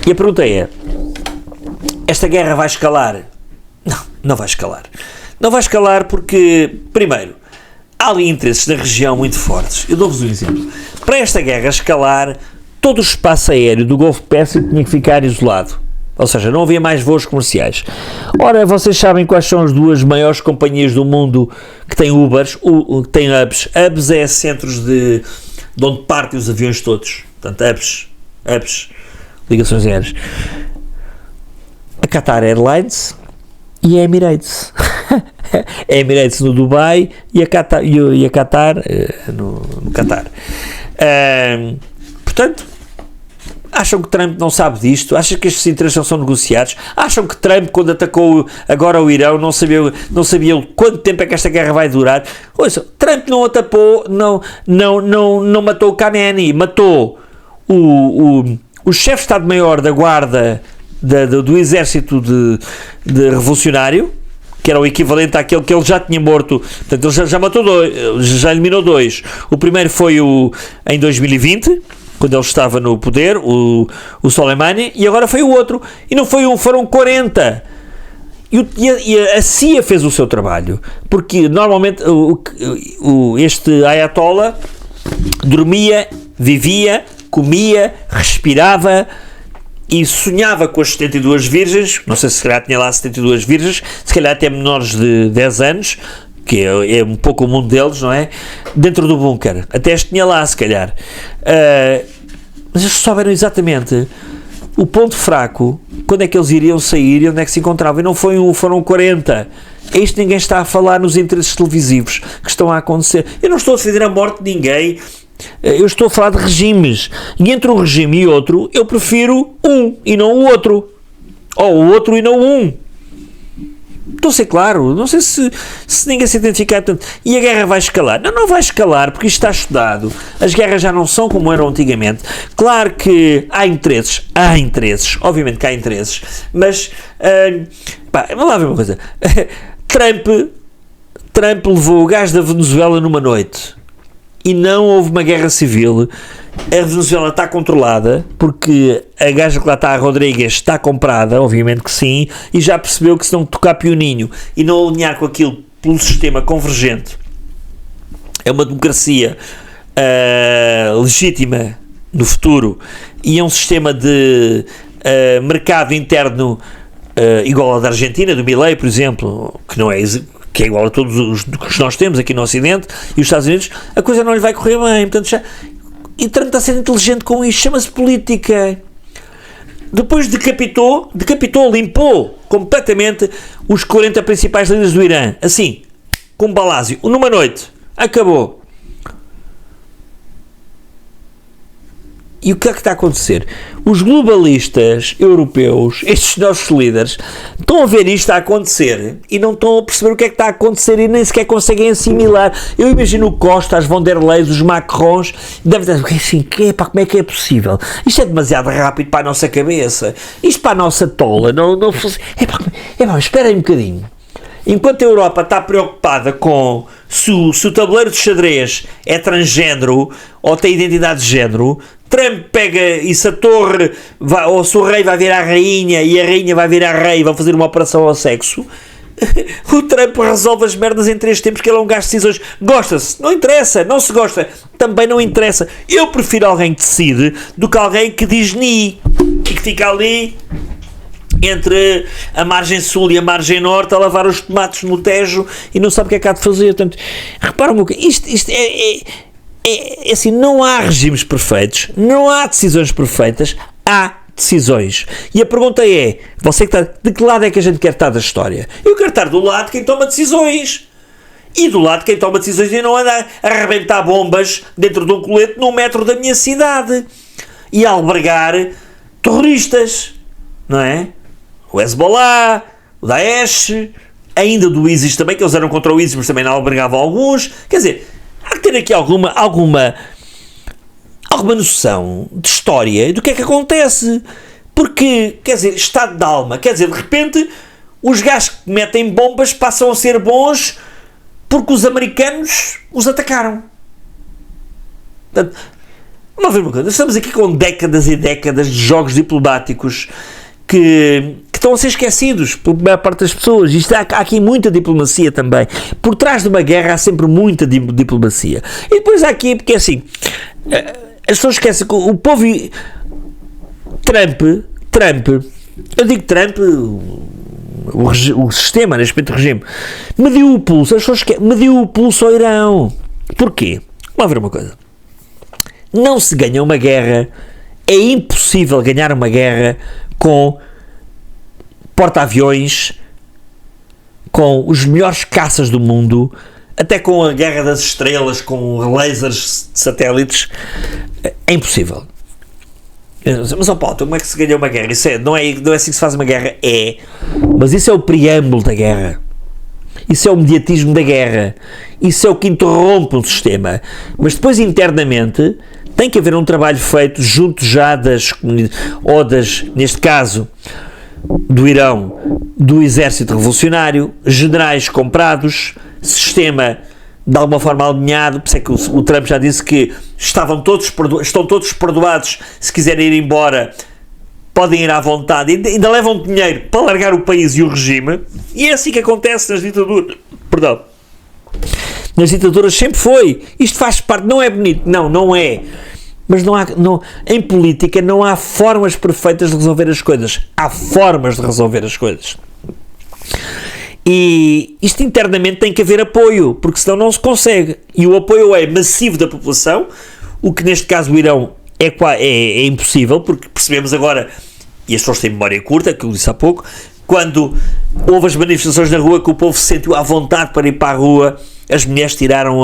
e a pergunta é: esta guerra vai escalar? Não, não vai escalar. Não vai escalar porque, primeiro, há ali interesses na região muito fortes. Eu dou-vos um exemplo. Para esta guerra escalar, todo o espaço aéreo do Golfo Pérsico tinha que ficar isolado. Ou seja, não havia mais voos comerciais. Ora, vocês sabem quais são as duas maiores companhias do mundo que têm Ubers, que têm hubs. Hubs é centros de onde partem os aviões todos. Portanto, hubs, ligações aéreas. A Qatar Airlines e a Emirates. A Emirates no Dubai e a Qatar no Qatar. Portanto, acham que Trump não sabe disto? Acham que estes interesses não são negociados? Acham que Trump, quando atacou agora o Irão, não sabia quanto tempo é que esta guerra vai durar? Ouça, Trump não atacou, não matou o Khamenei, matou o chefe de Estado-Maior da guarda do exército de revolucionário, que era o equivalente àquele que ele já tinha morto. Portanto, ele já matou dois, já eliminou dois. O primeiro foi em 2020, quando ele estava no poder, o Soleimani, e agora foi o outro. E não foi um, foram 40. E a CIA fez o seu trabalho, porque normalmente este Ayatollah dormia, vivia, comia, respirava e sonhava com as 72 virgens, não sei se calhar tinha lá 72 virgens, se calhar até menores de 10 anos, que é um pouco o mundo deles, não é? Dentro do bunker, até as tinha lá se calhar, mas eles souberam exatamente o ponto fraco, quando é que eles iriam sair e onde é que se encontravam, e não foi foram 40. É isto que ninguém está a falar nos interesses televisivos que estão a acontecer. Eu não estou a defender a morte de ninguém, eu estou a falar de regimes, e entre um regime e outro, eu prefiro um e não o outro, ou o outro e não um. Estou a ser claro, não sei se ninguém se identificar tanto. E a guerra vai escalar? Não vai escalar, porque isto está estudado. As guerras já não são como eram antigamente. Claro que há interesses, obviamente que há interesses, mas, vamos lá ver uma coisa. Trump levou o gás da Venezuela numa noite e não houve uma guerra civil. A Venezuela está controlada, porque a gaja que lá está, a Rodrigues, está comprada, obviamente que sim, e já percebeu que se não tocar pioninho e não alinhar com aquilo pelo sistema convergente, é uma democracia legítima no futuro, e é um sistema de mercado interno igual ao da Argentina, do Milei, por exemplo, que é igual a todos os que nós temos aqui no Ocidente, e os Estados Unidos, a coisa não lhe vai correr bem. Portanto, e Trump está a ser inteligente com isto, chama-se política. Depois decapitou, limpou completamente os 40 principais líderes do Irã, assim, com balásio, numa noite, acabou. E o que é que está a acontecer? Os globalistas europeus, estes nossos líderes, estão a ver isto a acontecer e não estão a perceber o que é que está a acontecer e nem sequer conseguem assimilar. Eu imagino o Costa, as von der Leyen, os Macrons, devem dizer assim, como é que é possível? Isto é demasiado rápido para a nossa cabeça, isto para a nossa tola, espera aí um bocadinho. Enquanto a Europa está preocupada com se o tabuleiro de xadrez é transgénero ou tem identidade de género, Trump pega e se a torre, ou se o rei vai virar rainha e a rainha vai virar rei e vão fazer uma operação ao sexo, o Trump resolve as merdas em 3 tempos, que ele é um gajo de decisões. Gosta-se? Não interessa. Não se gosta? Também não interessa. Eu prefiro alguém que decide do que alguém que diz ni e que fica ali entre a margem sul e a margem norte a lavar os tomates no Tejo e não sabe o que é que há de fazer. Portanto, repara-me, isto é assim, não há regimes perfeitos, não há decisões perfeitas, há decisões. E a pergunta é, você que está, de que lado é que a gente quer estar da história? Eu quero estar do lado de quem toma decisões. E do lado de quem toma decisões e não anda a arrebentar bombas dentro de um colete num metro da minha cidade e a albergar terroristas, não é? O Hezbollah, o Daesh, ainda do ISIS também, que eles eram contra o ISIS, mas também não albergavam alguns. Quer dizer, há que ter aqui alguma noção de história do que é que acontece. Porque, quer dizer, estado de alma, quer dizer, de repente, os gajos que metem bombas passam a ser bons porque os americanos os atacaram. Portanto, vamos ver uma coisa, estamos aqui com décadas e décadas de jogos diplomáticos que estão a ser esquecidos por maior parte das pessoas. Há aqui muita diplomacia também. Por trás de uma guerra há sempre muita diplomacia. E depois há aqui, porque assim, as pessoas esquecem que o povo... Trump, eu digo Trump, o sistema, neste momento, o regime, mediu o pulso, as pessoas mediu o pulso ao Irão. Porquê? Vamos ver uma coisa. Não se ganha uma guerra, é impossível ganhar uma guerra com porta-aviões, com os melhores caças do mundo, até com a Guerra das Estrelas, com lasers de satélites. É impossível. Mas, Paulo, como é que se ganha uma guerra? Não é assim que se faz uma guerra? Mas isso é o preâmbulo da guerra. Isso é o mediatismo da guerra. Isso é o que interrompe um sistema. Mas depois, internamente, tem que haver um trabalho feito junto já das comunidades, neste caso, do Irão, do exército revolucionário, generais comprados, sistema de alguma forma alinhado. Por isso é que o Trump já disse que estão todos perdoados se quiserem ir embora podem ir à vontade, ainda levam dinheiro para largar o país e o regime, e é assim que acontece nas ditaduras. Perdão. Nas ditaduras sempre foi. Isto faz parte, não é bonito, não é. Mas em política não há formas perfeitas de resolver as coisas. Há formas de resolver as coisas. E isto internamente tem que haver apoio, porque senão não se consegue. E o apoio é massivo da população, o que neste caso o Irão é impossível, porque percebemos agora, e as pessoas têm memória curta, que eu disse há pouco, quando houve as manifestações na rua, que o povo se sentiu à vontade para ir para a rua, as mulheres tiraram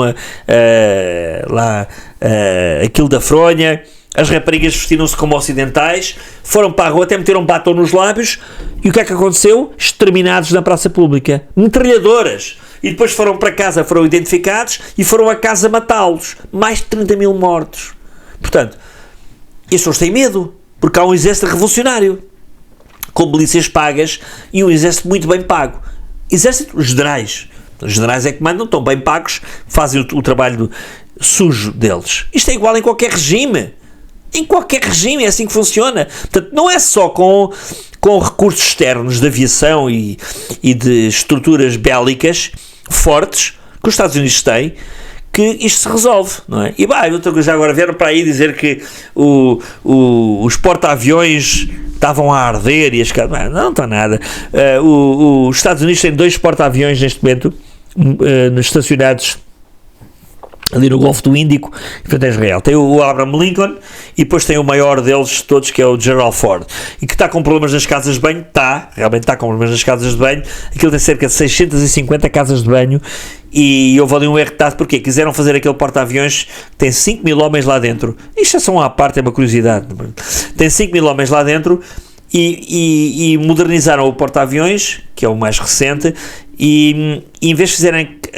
aquilo da fronha, as raparigas vestiram-se como ocidentais, foram para a rua, até meteram batom nos lábios, e o que é que aconteceu? Exterminados na praça pública, metralhadoras, e depois foram para casa, foram identificados, e foram a casa matá-los, mais de 30 mil mortos. Portanto, as pessoas têm medo, porque há um exército revolucionário, com milícias pagas, e um exército muito bem pago. Exército, generais. Os generais é que mandam, estão bem pagos, fazem o trabalho sujo deles. Isto é igual em qualquer regime. Em qualquer regime é assim que funciona. Portanto, não é só com recursos externos de aviação e de estruturas bélicas fortes que os Estados Unidos têm que isto se resolve, não é? E outra coisa, agora vieram para aí dizer que os porta-aviões estavam a arder e as casas... Não está nada. Os Estados Unidos têm 2 porta-aviões neste momento estacionados ali no Golfo do Índico, em frente a Israel. Tem o Abraham Lincoln e depois tem o maior deles todos, que é o Gerald Ford, e que está com problemas nas casas de banho. Realmente está com problemas nas casas de banho. Aquilo tem cerca de 650 casas de banho, e houve ali um erro de tato, porque quiseram fazer aquele porta-aviões que tem 5 mil homens lá dentro. Isto é só uma parte, é uma curiosidade. Tem 5 mil homens lá dentro, e modernizaram o porta-aviões, que é o mais recente, e em vez de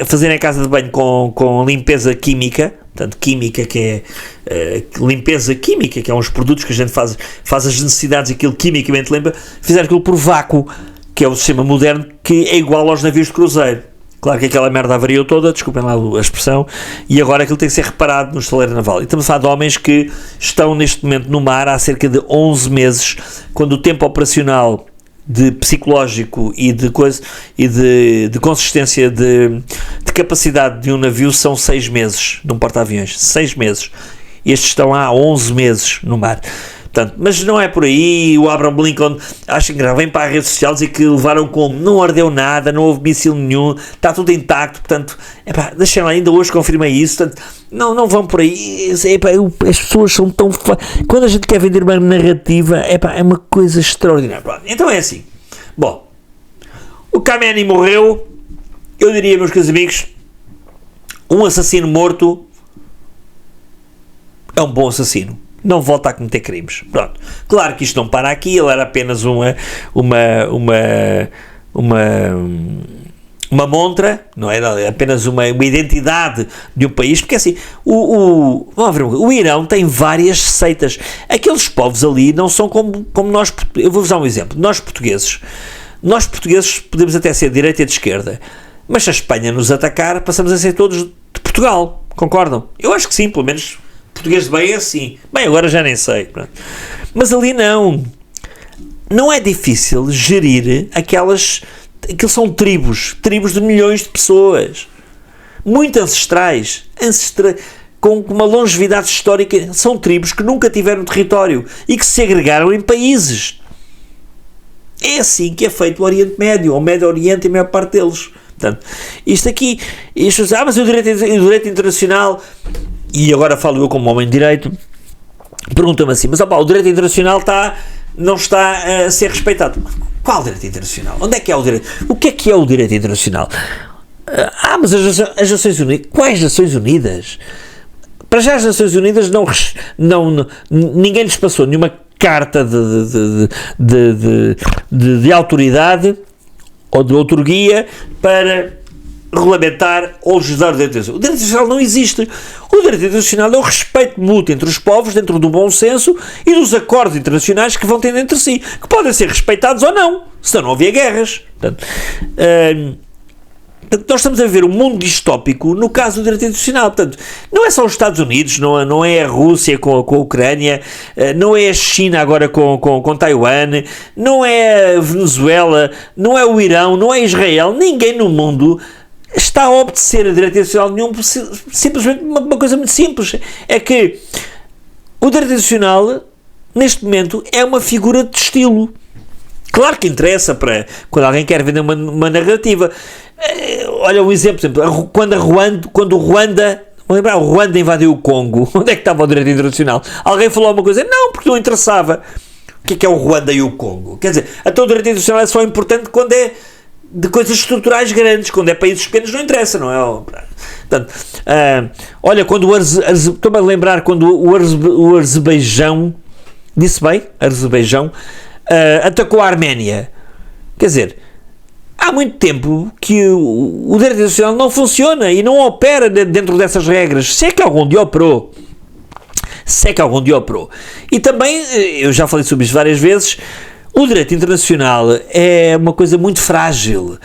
fazerem a casa de banho com limpeza química, portanto química, que é limpeza química, que é uns produtos que a gente faz as necessidades, aquilo quimicamente limpa, fizeram aquilo por vácuo, que é o sistema moderno, que é igual aos navios de cruzeiro. Claro que aquela merda avariou toda, desculpem lá a expressão, e agora aquilo tem que ser reparado no estaleiro naval. E estamos a falar de homens que estão neste momento no mar há cerca de 11 meses, quando o tempo operacional de psicológico e de consistência de capacidade de um navio são 6 meses de um porta-aviões. 6 meses. Estes estão há 11 meses no mar. Portanto, mas não é por aí. O Abraham Lincoln, acho que vem para a rede social dizer que levaram como não ardeu nada, não houve míssil nenhum, está tudo intacto. Portanto, deixem lá, ainda hoje confirmei isso. Portanto, não vão por aí. As pessoas são tão... Quando a gente quer vender uma narrativa, é uma coisa extraordinária. Pronto, então é assim. Bom, o Khamenei morreu. Eu diria, meus caros amigos, um assassino morto é um bom assassino. Não volta a cometer crimes. Pronto. Claro que isto não para aqui, ele era apenas uma montra, não era apenas uma identidade de um país, porque assim, vamos ver, o Irão tem várias seitas. Aqueles povos ali não são como nós. Eu vou-vos dar um exemplo. Nós portugueses podemos até ser de direita e de esquerda, mas se a Espanha nos atacar, passamos a ser todos de Portugal. Concordam? Eu acho que sim, pelo menos português de bem é assim. Bem, agora já nem sei. Pronto. Mas ali não é difícil gerir aqueles são tribos de milhões de pessoas, muito ancestrais, com uma longevidade histórica. São tribos que nunca tiveram território e que se agregaram em países. É assim que é feito o Oriente Médio, ou o Médio Oriente, e a maior parte deles. Portanto, mas o direito internacional, e agora falo eu como homem de direito, pergunta-me assim, mas o direito internacional não está a ser respeitado. Qual direito internacional? Onde é que é o direito? O que é o direito internacional? Mas as Nações Unidas... Quais Nações Unidas? Para já as Nações Unidas ninguém lhes passou nenhuma carta de autoridade ou de outorguia para regulamentar ou legislar o direito internacional. O direito internacional não existe. O direito internacional é o respeito mútuo entre os povos, dentro do bom senso e dos acordos internacionais que vão tendo entre si, que podem ser respeitados ou não, senão não havia guerras. Portanto, Portanto, nós estamos a ver um mundo distópico no caso do direito internacional. Portanto, não é só os Estados Unidos, não é a Rússia com a Ucrânia, não é a China agora com Taiwan, não é a Venezuela, não é o Irão, não é Israel. Ninguém no mundo está a obedecer a direito internacional nenhum, simplesmente uma coisa muito simples. É que o direito internacional, neste momento, é uma figura de estilo. Claro que interessa para quando alguém quer vender uma narrativa. Olha um exemplo, por exemplo, quando o Ruanda, vou lembrar, o Ruanda invadiu o Congo, onde é que estava o direito internacional? Alguém falou alguma coisa? Não, porque não interessava. O que é o Ruanda e o Congo? Quer dizer, até o direito internacional é só importante quando é de coisas estruturais grandes, quando é países pequenos não interessa, não é? Portanto, olha, quando estou-me a lembrar quando o Azerbaijão, disse bem, Azerbaijão, atacou a Arménia. Quer dizer, há muito tempo que o direito internacional não funciona e não opera dentro dessas regras, se é que algum dia operou. E também, eu já falei sobre isso várias vezes, o direito internacional é uma coisa muito frágil.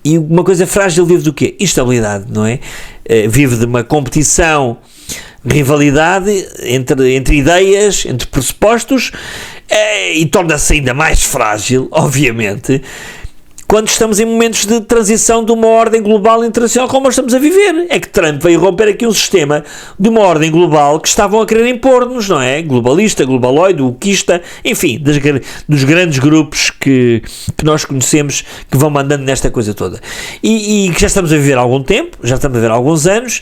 E uma coisa frágil vive do quê? Instabilidade, não é? Vive de uma competição, rivalidade entre ideias, entre pressupostos, e torna-se ainda mais frágil, obviamente, quando estamos em momentos de transição de uma ordem global internacional como nós estamos a viver. É que Trump veio romper aqui um sistema de uma ordem global que estavam a querer impor-nos, não é? Globalista, globaloide, wokeista, enfim, dos grandes grupos que nós conhecemos que vão mandando nesta coisa toda. E que já estamos a viver há algum tempo, já estamos a viver há alguns anos,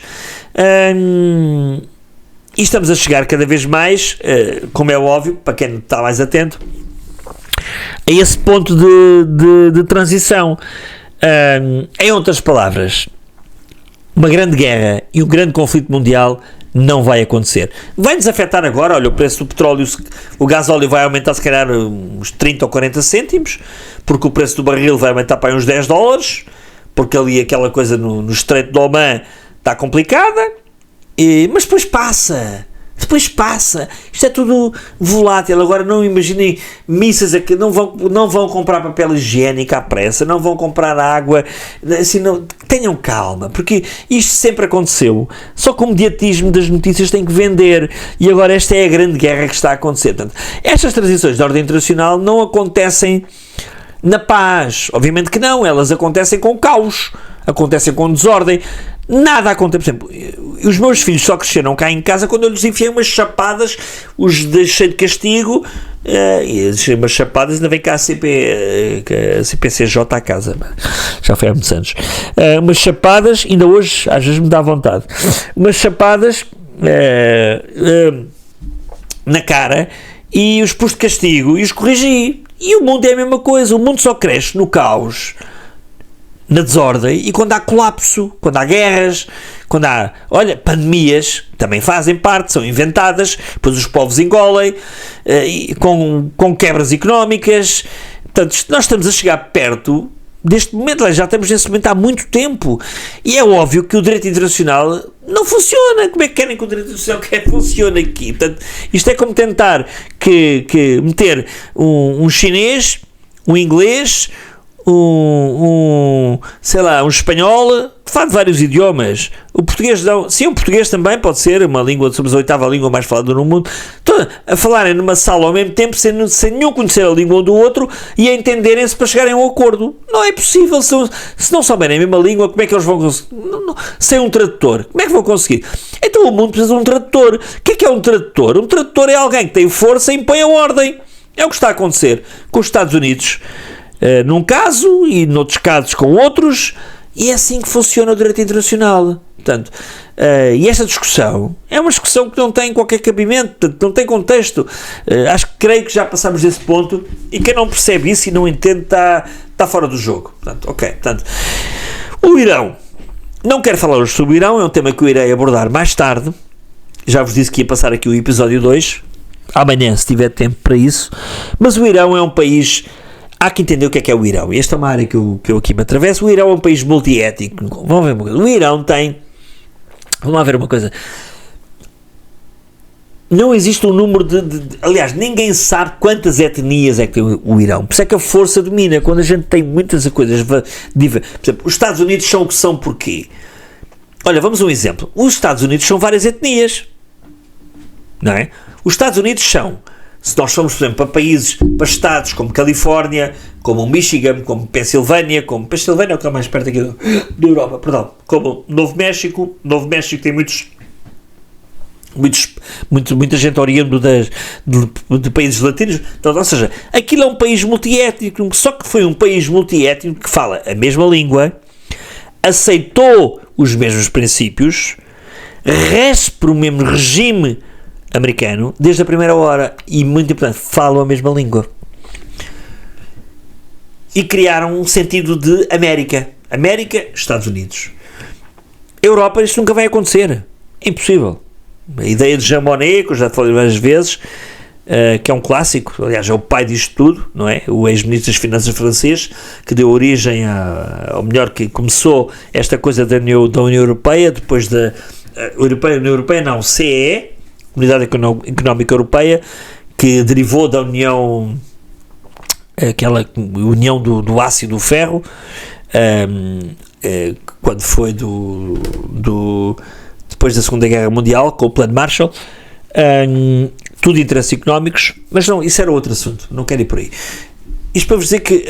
e estamos a chegar cada vez mais, como é óbvio, para quem está mais atento, a esse ponto de transição. Em outras palavras, uma grande guerra e um grande conflito mundial não vai acontecer. Vai-nos afetar agora, olha, o preço do petróleo, o gasóleo vai aumentar se calhar uns 30 ou 40 cêntimos, porque o preço do barril vai aumentar para uns $10, porque ali aquela coisa no Estreito de Oman está complicada, mas depois passa. Isto é tudo volátil. Agora não imaginem missas aqui, não vão comprar papel higiênico à pressa, não vão comprar água, assim, não, tenham calma, porque isto sempre aconteceu, só que o mediatismo das notícias tem que vender, e agora esta é a grande guerra que está a acontecer. Portanto, estas transições de ordem internacional não acontecem na paz, obviamente que não, elas acontecem com caos, acontecem com desordem. Nada acontece. Por exemplo, os meus filhos só cresceram cá em casa quando eu lhes enfiei umas chapadas, os deixei de castigo, e deixei umas chapadas, ainda vem cá a CPCJ à casa, já foi há muitos anos, umas chapadas, ainda hoje às vezes me dá vontade, umas chapadas na cara, e os pus de castigo e os corrigi. E o mundo é a mesma coisa, o mundo só cresce no caos, na desordem, e quando há colapso, quando há guerras, quando há, pandemias, também fazem parte, são inventadas, depois os povos engolem, com quebras económicas. Portanto, nós estamos a chegar perto deste momento, já estamos nesse momento há muito tempo, e é óbvio que o direito internacional não funciona. Como é que querem que o direito internacional funcione aqui? Portanto, isto é como tentar que meter um chinês, um inglês, um espanhol, fala de vários idiomas. O português não. Sim, o português também pode ser uma língua, somos a 8ª língua mais falada no mundo. Então, a falarem numa sala ao mesmo tempo, sem nenhum conhecer a língua um do outro e a entenderem-se para chegarem a um acordo. Não é possível. Se não souberem a mesma língua, como é que eles vão conseguir? Sem um tradutor, como é que vão conseguir? Então o mundo precisa de um tradutor. O que é um tradutor? Um tradutor é alguém que tem força e impõe a ordem. É o que está a acontecer com os Estados Unidos, num caso, e noutros casos com outros, e é assim que funciona o direito internacional. Portanto, e esta discussão é uma discussão que não tem qualquer cabimento, portanto, não tem contexto. Creio que já passámos desse ponto, e quem não percebe isso e não entende está fora do jogo. Portanto, o Irão, não quero falar hoje sobre o Irão, é um tema que eu irei abordar mais tarde. Já vos disse que ia passar aqui o episódio 2, amanhã, se tiver tempo para isso. Mas o Irão é um país. Há que entender o que é o Irão. Esta é uma área que eu aqui me atravesso. O Irão é um país multiétnico. Vamos ver uma coisa. O Irão tem... Vamos lá ver uma coisa. não existe um número aliás, ninguém sabe quantas etnias é que tem o Irão. Por isso é que a força domina. Quando a gente tem muitas coisas, por exemplo, os Estados Unidos são o que são porquê? Olha, vamos a um exemplo. Os Estados Unidos são várias etnias, não é? Os Estados Unidos são, se nós formos, por exemplo, para estados como Califórnia, como Michigan, como Pensilvânia é o que é mais perto aqui da Europa, perdão, como Novo México tem muita gente oriundo de países latinos, então, ou seja, aquilo é um país multiétnico, só que foi um país multiétnico que fala a mesma língua, aceitou os mesmos princípios, rege por o mesmo regime americano desde a primeira hora e, muito importante, falam a mesma língua e criaram um sentido de América, Estados Unidos. Europa, isto nunca vai acontecer, é impossível. A ideia de Jean Monnet, que eu já falei várias vezes, que é um clássico, aliás é o pai disto tudo, não é? O ex-ministro das Finanças francês, que deu origem ou melhor, que começou esta coisa da União Europeia, depois da União Europeia não, CEE, Comunidade Económica Europeia, que derivou da União, aquela União do Aço e do Ferro, quando foi depois da Segunda Guerra Mundial, com o Plano Marshall, tudo interesses económicos, mas não, isso era outro assunto, não quero ir por aí. Isto para vos dizer que,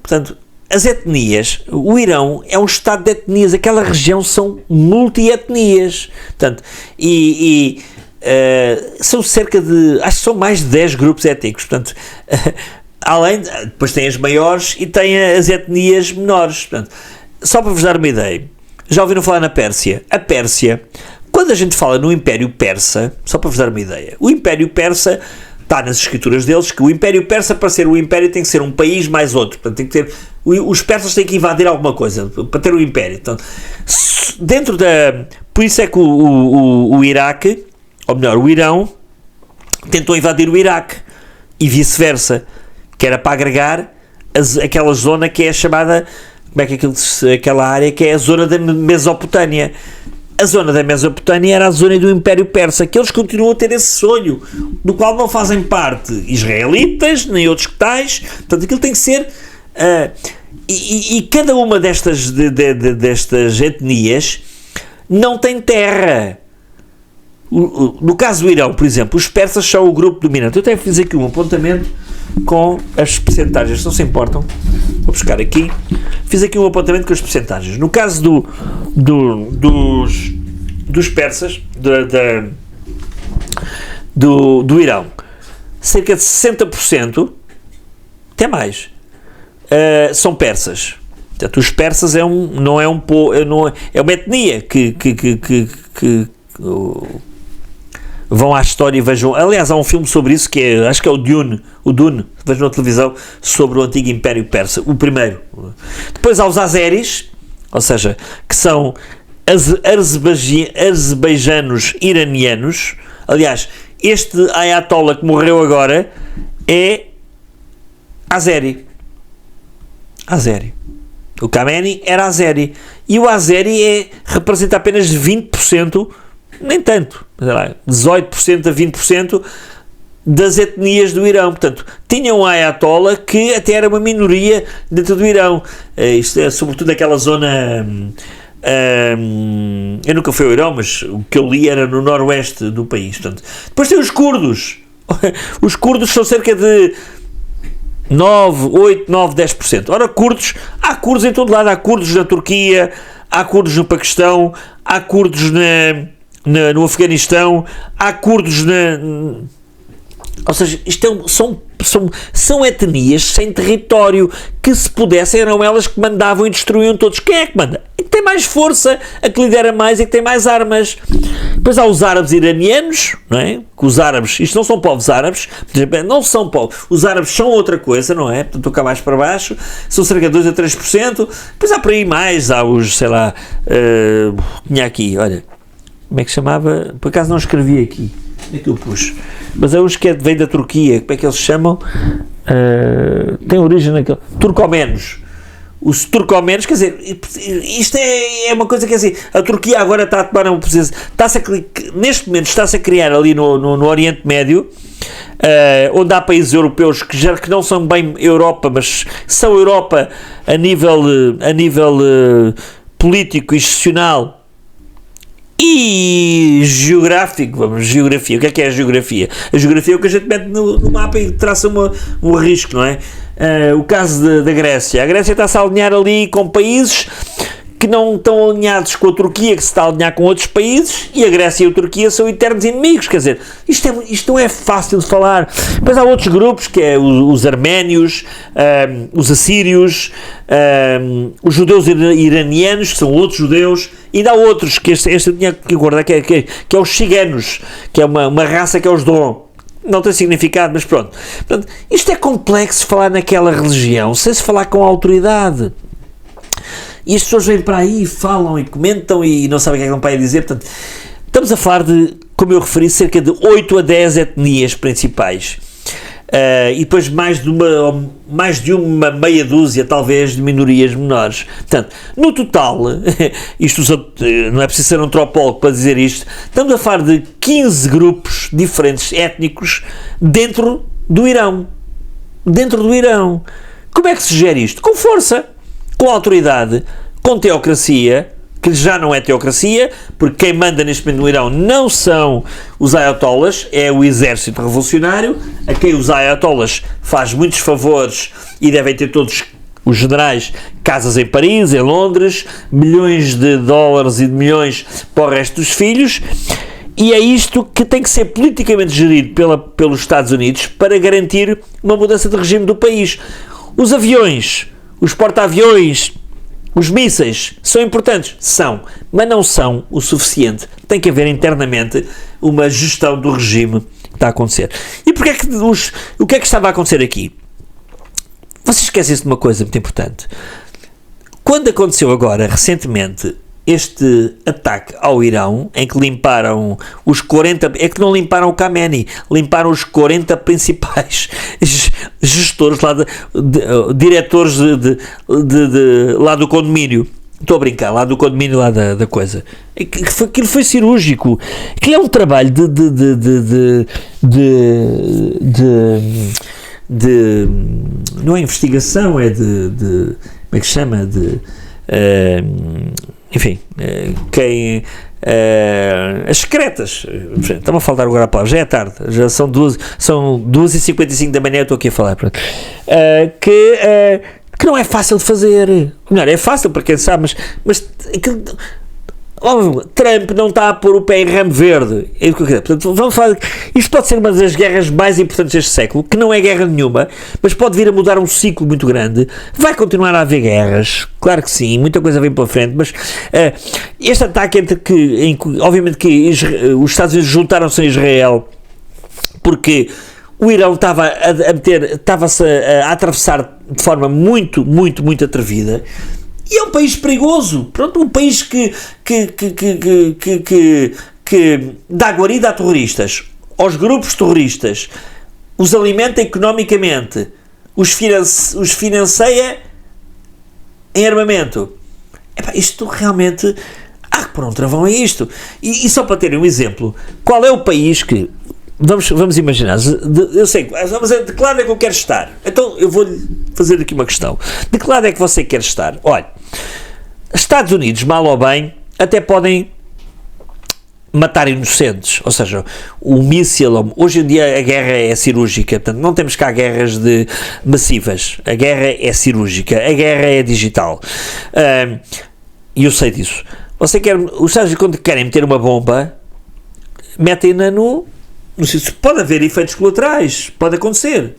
portanto, as etnias, o Irão é um estado de etnias, aquela região são multietnias, portanto, são cerca de, acho que são mais de 10 grupos étnicos, portanto, depois tem as maiores e tem as etnias menores, portanto, só para vos dar uma ideia, já ouviram falar na Pérsia? A Pérsia, quando a gente fala no Império Persa, só para vos dar uma ideia, o Império Persa está nas escrituras deles que o Império Persa, para ser o Império, tem que ser um país mais outro, portanto, tem que ter, os persas têm que invadir alguma coisa para ter o Império. Então, por isso é que o Iraque, ou melhor, o Irão, tentou invadir o Iraque e vice-versa, que era para agregar aquela zona que é chamada, como é que aquela área que é a zona da Mesopotâmia. A zona da Mesopotâmia era a zona do Império Persa, que eles continuam a ter esse sonho, do qual não fazem parte israelitas, nem outros que tais, portanto aquilo tem que ser, e cada uma destas etnias não tem terra. No caso do Irão, por exemplo, os persas são o grupo dominante. Eu até fiz aqui um apontamento com as percentagens, se não se importam, vou buscar aqui, fiz aqui um apontamento com as percentagens. No caso dos persas, do Irão, cerca de 60%, até mais, são persas. Portanto, os persas é uma etnia que vão à história e vejam, aliás há um filme sobre isso que é, acho que é o Dune, vejam na televisão, sobre o antigo Império Persa, o primeiro. Depois há os azeris, ou seja, que são azerbaijanos iranianos, aliás, este ayatollah que morreu agora é azeri. O Khamenei era azeri, e o azeri representa apenas 20%, nem tanto, sei lá, 18% a 20% das etnias do Irão. Portanto, tinham um ayatollah que até era uma minoria dentro do Irão. Isto é sobretudo aquela zona, eu nunca fui ao Irão, mas o que eu li era no noroeste do país. Portanto, depois tem os curdos. Os curdos são cerca de 8, 9, 10%. Ora, há curdos em todo lado. Há curdos na Turquia, há curdos no Paquistão, há curdos no Afeganistão, há curdos ou seja, isto são etnias sem território, que se pudessem eram elas que mandavam e destruíam todos. Quem é que manda? É que tem mais força, a que lidera mais e que tem mais armas. Depois há os árabes iranianos, não é? Que os árabes, isto não são povos árabes, não são povos, os árabes são outra coisa, não é? Portanto, cá mais para baixo, são cerca de 2 a 3%, depois há por aí mais, há os, sei lá, tinha aqui, olha, como é que se chamava? Por acaso não escrevi aqui, é que eu pus, mas é uns que vem da Turquia, como é que eles se chamam? Tem origem naquele, turcomenos. os turcomenos, quer dizer, isto é uma coisa que assim, a Turquia agora está a tomar uma posição, neste momento está-se a criar ali no Oriente Médio, onde há países europeus que não são bem Europa, mas são Europa a nível político, institucional e geográfico. Geografia. O que é a geografia? A geografia é o que a gente mete no mapa e traça um risco, não é? O caso da Grécia. A Grécia está-se a alinhar ali com países que não estão alinhados com a Turquia, que se está a alinhar com outros países, e a Grécia e a Turquia são eternos inimigos. Quer dizer, isto não é fácil de falar. Depois há outros grupos, que é os arménios, os assírios, os judeus iranianos, que são outros judeus, e ainda há outros, que este eu tinha que guardar, que é os ciganos, que é uma raça que é os Dom. Não tem significado, mas pronto. Portanto, isto é complexo falar naquela religião, sem se falar com autoridade. E as pessoas vêm para aí, falam e comentam e não sabem o que é que vão para aí dizer. Portanto, estamos a falar de, como eu referi, cerca de 8 a 10 etnias principais. E depois mais de uma meia dúzia, talvez, de minorias menores. Portanto, no total, não é preciso ser um antropólogo para dizer isto, estamos a falar de 15 grupos diferentes étnicos dentro do Irão. Dentro do Irão. Como é que se gera isto? Com força, com autoridade, com teocracia, que já não é teocracia, porque quem manda neste momento no Irão não são os ayatollahs, é o exército revolucionário, a quem os ayatollahs faz muitos favores e devem ter todos os generais casas em Paris, em Londres, milhões de dólares e de milhões para o resto dos filhos, e é isto que tem que ser politicamente gerido pelos Estados Unidos para garantir uma mudança de regime do país. Os aviões, os porta-aviões, os mísseis são importantes? São, mas não são o suficiente. Tem que haver internamente uma gestão do regime que está a acontecer. E o que é que estava a acontecer aqui? Vocês esquecem-se de uma coisa muito importante. Quando aconteceu agora, recentemente, este ataque ao Irão, em que limparam os 40... É que não limparam o Khamenei, limparam os 40 principais gestores lá, diretores lá do condomínio. Estou a brincar, lá do condomínio lá da coisa. Aquilo foi cirúrgico. Aquilo é um trabalho não é investigação, é como é que se chama? Enfim, as secretas, estão a faltar agora a palavra, já é tarde, já são 2h55 da manhã, eu estou aqui a falar, que não é fácil de fazer. Melhor, é fácil para quem sabe, mas Trump não está a pôr o pé em ramo verde. Portanto, vamos falar. Isto pode ser uma das guerras mais importantes deste século, que não é guerra nenhuma, mas pode vir a mudar um ciclo muito grande. Vai continuar a haver guerras, claro que sim, muita coisa vem pela frente, mas este ataque obviamente que os Estados Unidos juntaram-se a Israel porque o Irão estava-se a atravessar de forma muito, muito, muito atrevida. E é um país perigoso, pronto, um país que dá guarida a terroristas, aos grupos terroristas, os alimenta economicamente, os financia em armamento. Isto realmente, há que pôr um travão a isto. E só para terem um exemplo, qual é o país que, vamos imaginar, eu sei, de que lado é que eu quero estar? Então eu vou-lhe fazer aqui uma questão. De que lado é que você quer estar? Olha, Estados Unidos, mal ou bem, até podem matar inocentes, ou seja, o míssil, hoje em dia a guerra é cirúrgica, portanto não temos cá guerras massivas, a guerra é cirúrgica, a guerra é digital, e eu sei disso. Os Estados Unidos, quando querem meter uma bomba, metem-na no sítio. Pode haver efeitos colaterais, pode acontecer,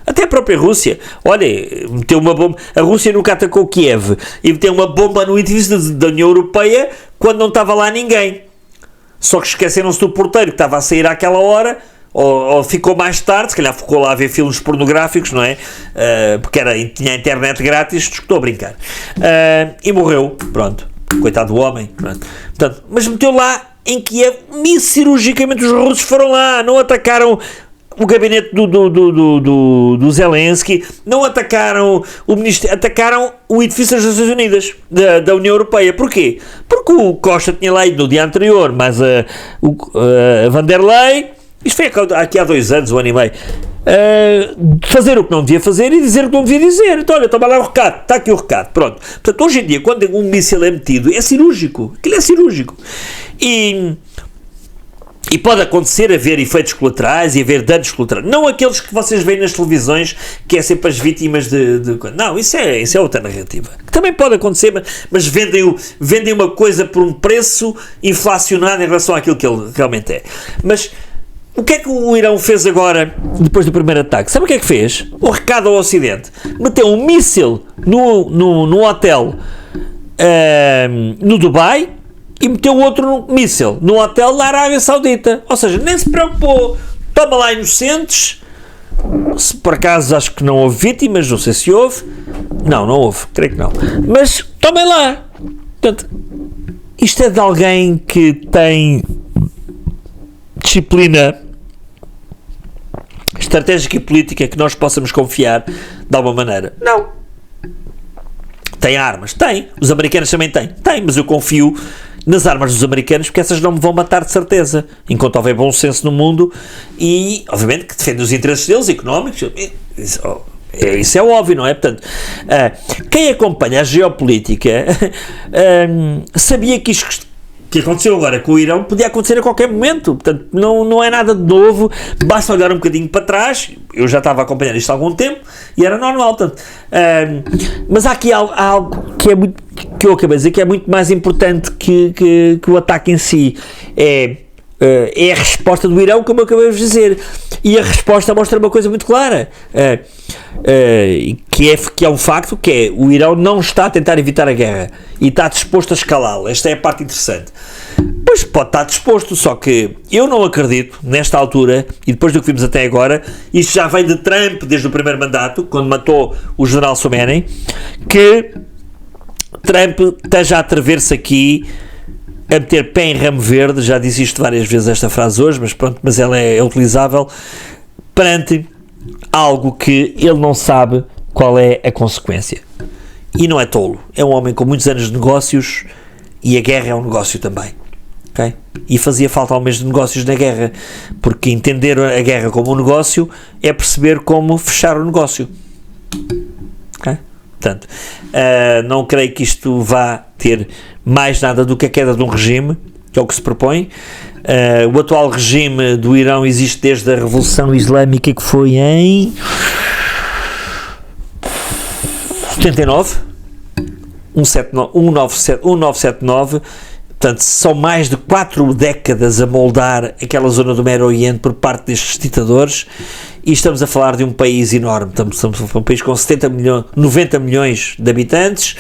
até a própria Rússia, olha, meteu uma bomba, a Rússia nunca atacou Kiev, e meteu uma bomba no edifício da União Europeia, quando não estava lá ninguém, só que esqueceram-se do porteiro que estava a sair àquela hora, ou ficou mais tarde, se calhar ficou lá a ver filmes pornográficos, não é? Porque tinha internet grátis, estou a brincar, e morreu, pronto, coitado do homem, pronto. Portanto, mas meteu lá em Kiev, cirurgicamente os russos foram lá, não atacaram o gabinete do Zelensky, não atacaram o ministério, atacaram o edifício das Nações Unidas, da União Europeia. Porquê? Porque o Costa tinha lá ido no dia anterior, mas a Van der Leyen, isto foi aqui há 2 anos, 1 ano e meio, fazer o que não devia fazer e dizer o que não devia dizer. Então, olha, toma lá o recado, está aqui o recado, pronto. Portanto, hoje em dia, quando um míssil é metido, é cirúrgico, aquilo é cirúrgico. E pode acontecer haver efeitos colaterais e haver danos colaterais. Não aqueles que vocês veem nas televisões, que é sempre as vítimas de... Não, isso é outra narrativa. Também pode acontecer, mas vendem uma coisa por um preço inflacionado em relação àquilo que ele realmente é. Mas o que é que o Irão fez agora, depois do primeiro ataque? Sabe o que é que fez? O recado ao Ocidente. Meteu um míssil no hotel no Dubai, e meteu outro míssil no hotel da Arábia Saudita. Ou seja, nem se preocupou. Toma lá, inocentes. Se por acaso acho que não houve vítimas, não sei se houve. Não houve, creio que não. Mas tomem lá. Portanto, isto é de alguém que tem disciplina estratégica e política que nós possamos confiar de alguma maneira? Não. Tem armas? Tem. Os americanos também têm. Tem, mas eu confio nas armas dos americanos, porque essas não me vão matar de certeza, enquanto houver bom senso no mundo e, obviamente, que defende os interesses deles, económicos. Isso é óbvio, não é? Portanto, quem acompanha a geopolítica sabia que isto que aconteceu agora com o Irão podia acontecer a qualquer momento. Portanto, não é nada de novo, basta olhar um bocadinho para trás. Eu já estava a acompanhar isto há algum tempo e era normal. Portanto, mas há aqui algo que é muito, que eu acabei de dizer, que é muito mais importante que o ataque em si. É a resposta do Irão, como eu acabei de dizer, e a resposta mostra uma coisa muito clara, que é um facto, que é: o Irão não está a tentar evitar a guerra e está disposto a escalá-la. Esta é a parte interessante. Pois pode estar disposto, só que eu não acredito, nesta altura, e depois do que vimos até agora, isto já vem de Trump desde o primeiro mandato, quando matou o general Soleimani, que Trump esteja a atrever-se aqui a meter pé em ramo verde. Já disse isto várias vezes, esta frase hoje, mas pronto, mas ela é utilizável, perante algo que ele não sabe qual é a consequência. E não é tolo, é um homem com muitos anos de negócios, e a guerra é um negócio também, ok? E fazia falta ao menos de negócios na guerra, porque entender a guerra como um negócio é perceber como fechar o negócio, ok? Portanto, não creio que isto vá ter mais nada do que a queda de um regime, que é o que se propõe. O atual regime do Irão existe desde a Revolução Islâmica, que foi em 79, 1979. Portanto, são mais de 4 décadas a moldar aquela zona do Médio Oriente por parte destes ditadores, e estamos a falar de um país enorme. Estamos a falar de um país com 90 milhões de habitantes,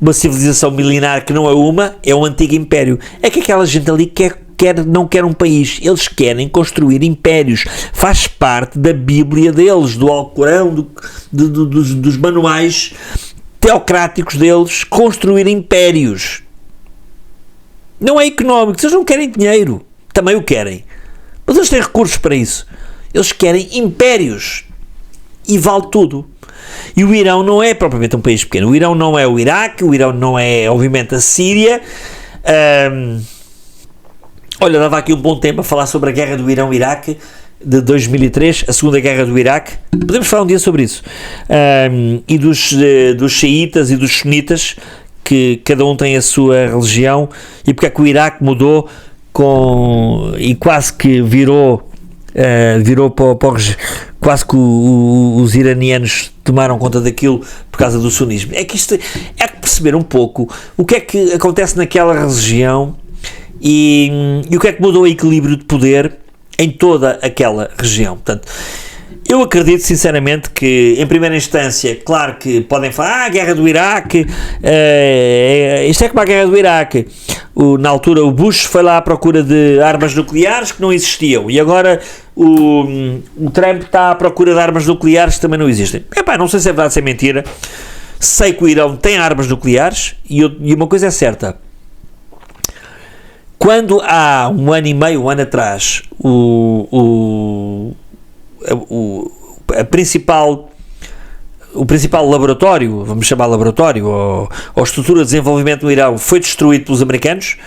uma civilização milenar que não é uma, é um antigo império. É que aquela gente ali não quer um país, eles querem construir impérios. Faz parte da Bíblia deles, do Alcorão, dos manuais teocráticos deles, construir impérios. Não é económico, eles não querem dinheiro, também o querem, mas eles têm recursos para isso. Eles querem impérios, e vale tudo. E o Irão não é propriamente um país pequeno. O Irão não é o Iraque, o Irão não é, obviamente, a Síria. Olha, dava aqui um bom tempo a falar sobre a guerra do Irão-Iraque de 2003, a segunda guerra do Iraque. Podemos falar um dia sobre isso. E dos xiitas e dos sunitas, que cada um tem a sua religião, e porque é que o Iraque mudou e quase que virou para quase que os iranianos tomaram conta daquilo por causa do sunismo. É que isto é que perceber um pouco o que é que acontece naquela região e o que é que mudou o equilíbrio de poder em toda aquela região. Portanto, eu acredito sinceramente que, em primeira instância, claro que podem falar, a guerra do Iraque, isto é como a guerra do Iraque. Na altura o Bush foi lá à procura de armas nucleares que não existiam, e agora o Trump está à procura de armas nucleares que também não existem. Não sei se é verdade ou se é mentira. Sei que o Irão tem armas nucleares, e uma coisa é certa: quando há um ano e meio, um ano atrás, o a principal... O principal laboratório, vamos chamar laboratório, ou estrutura de desenvolvimento no Irão, foi destruído pelos americanos,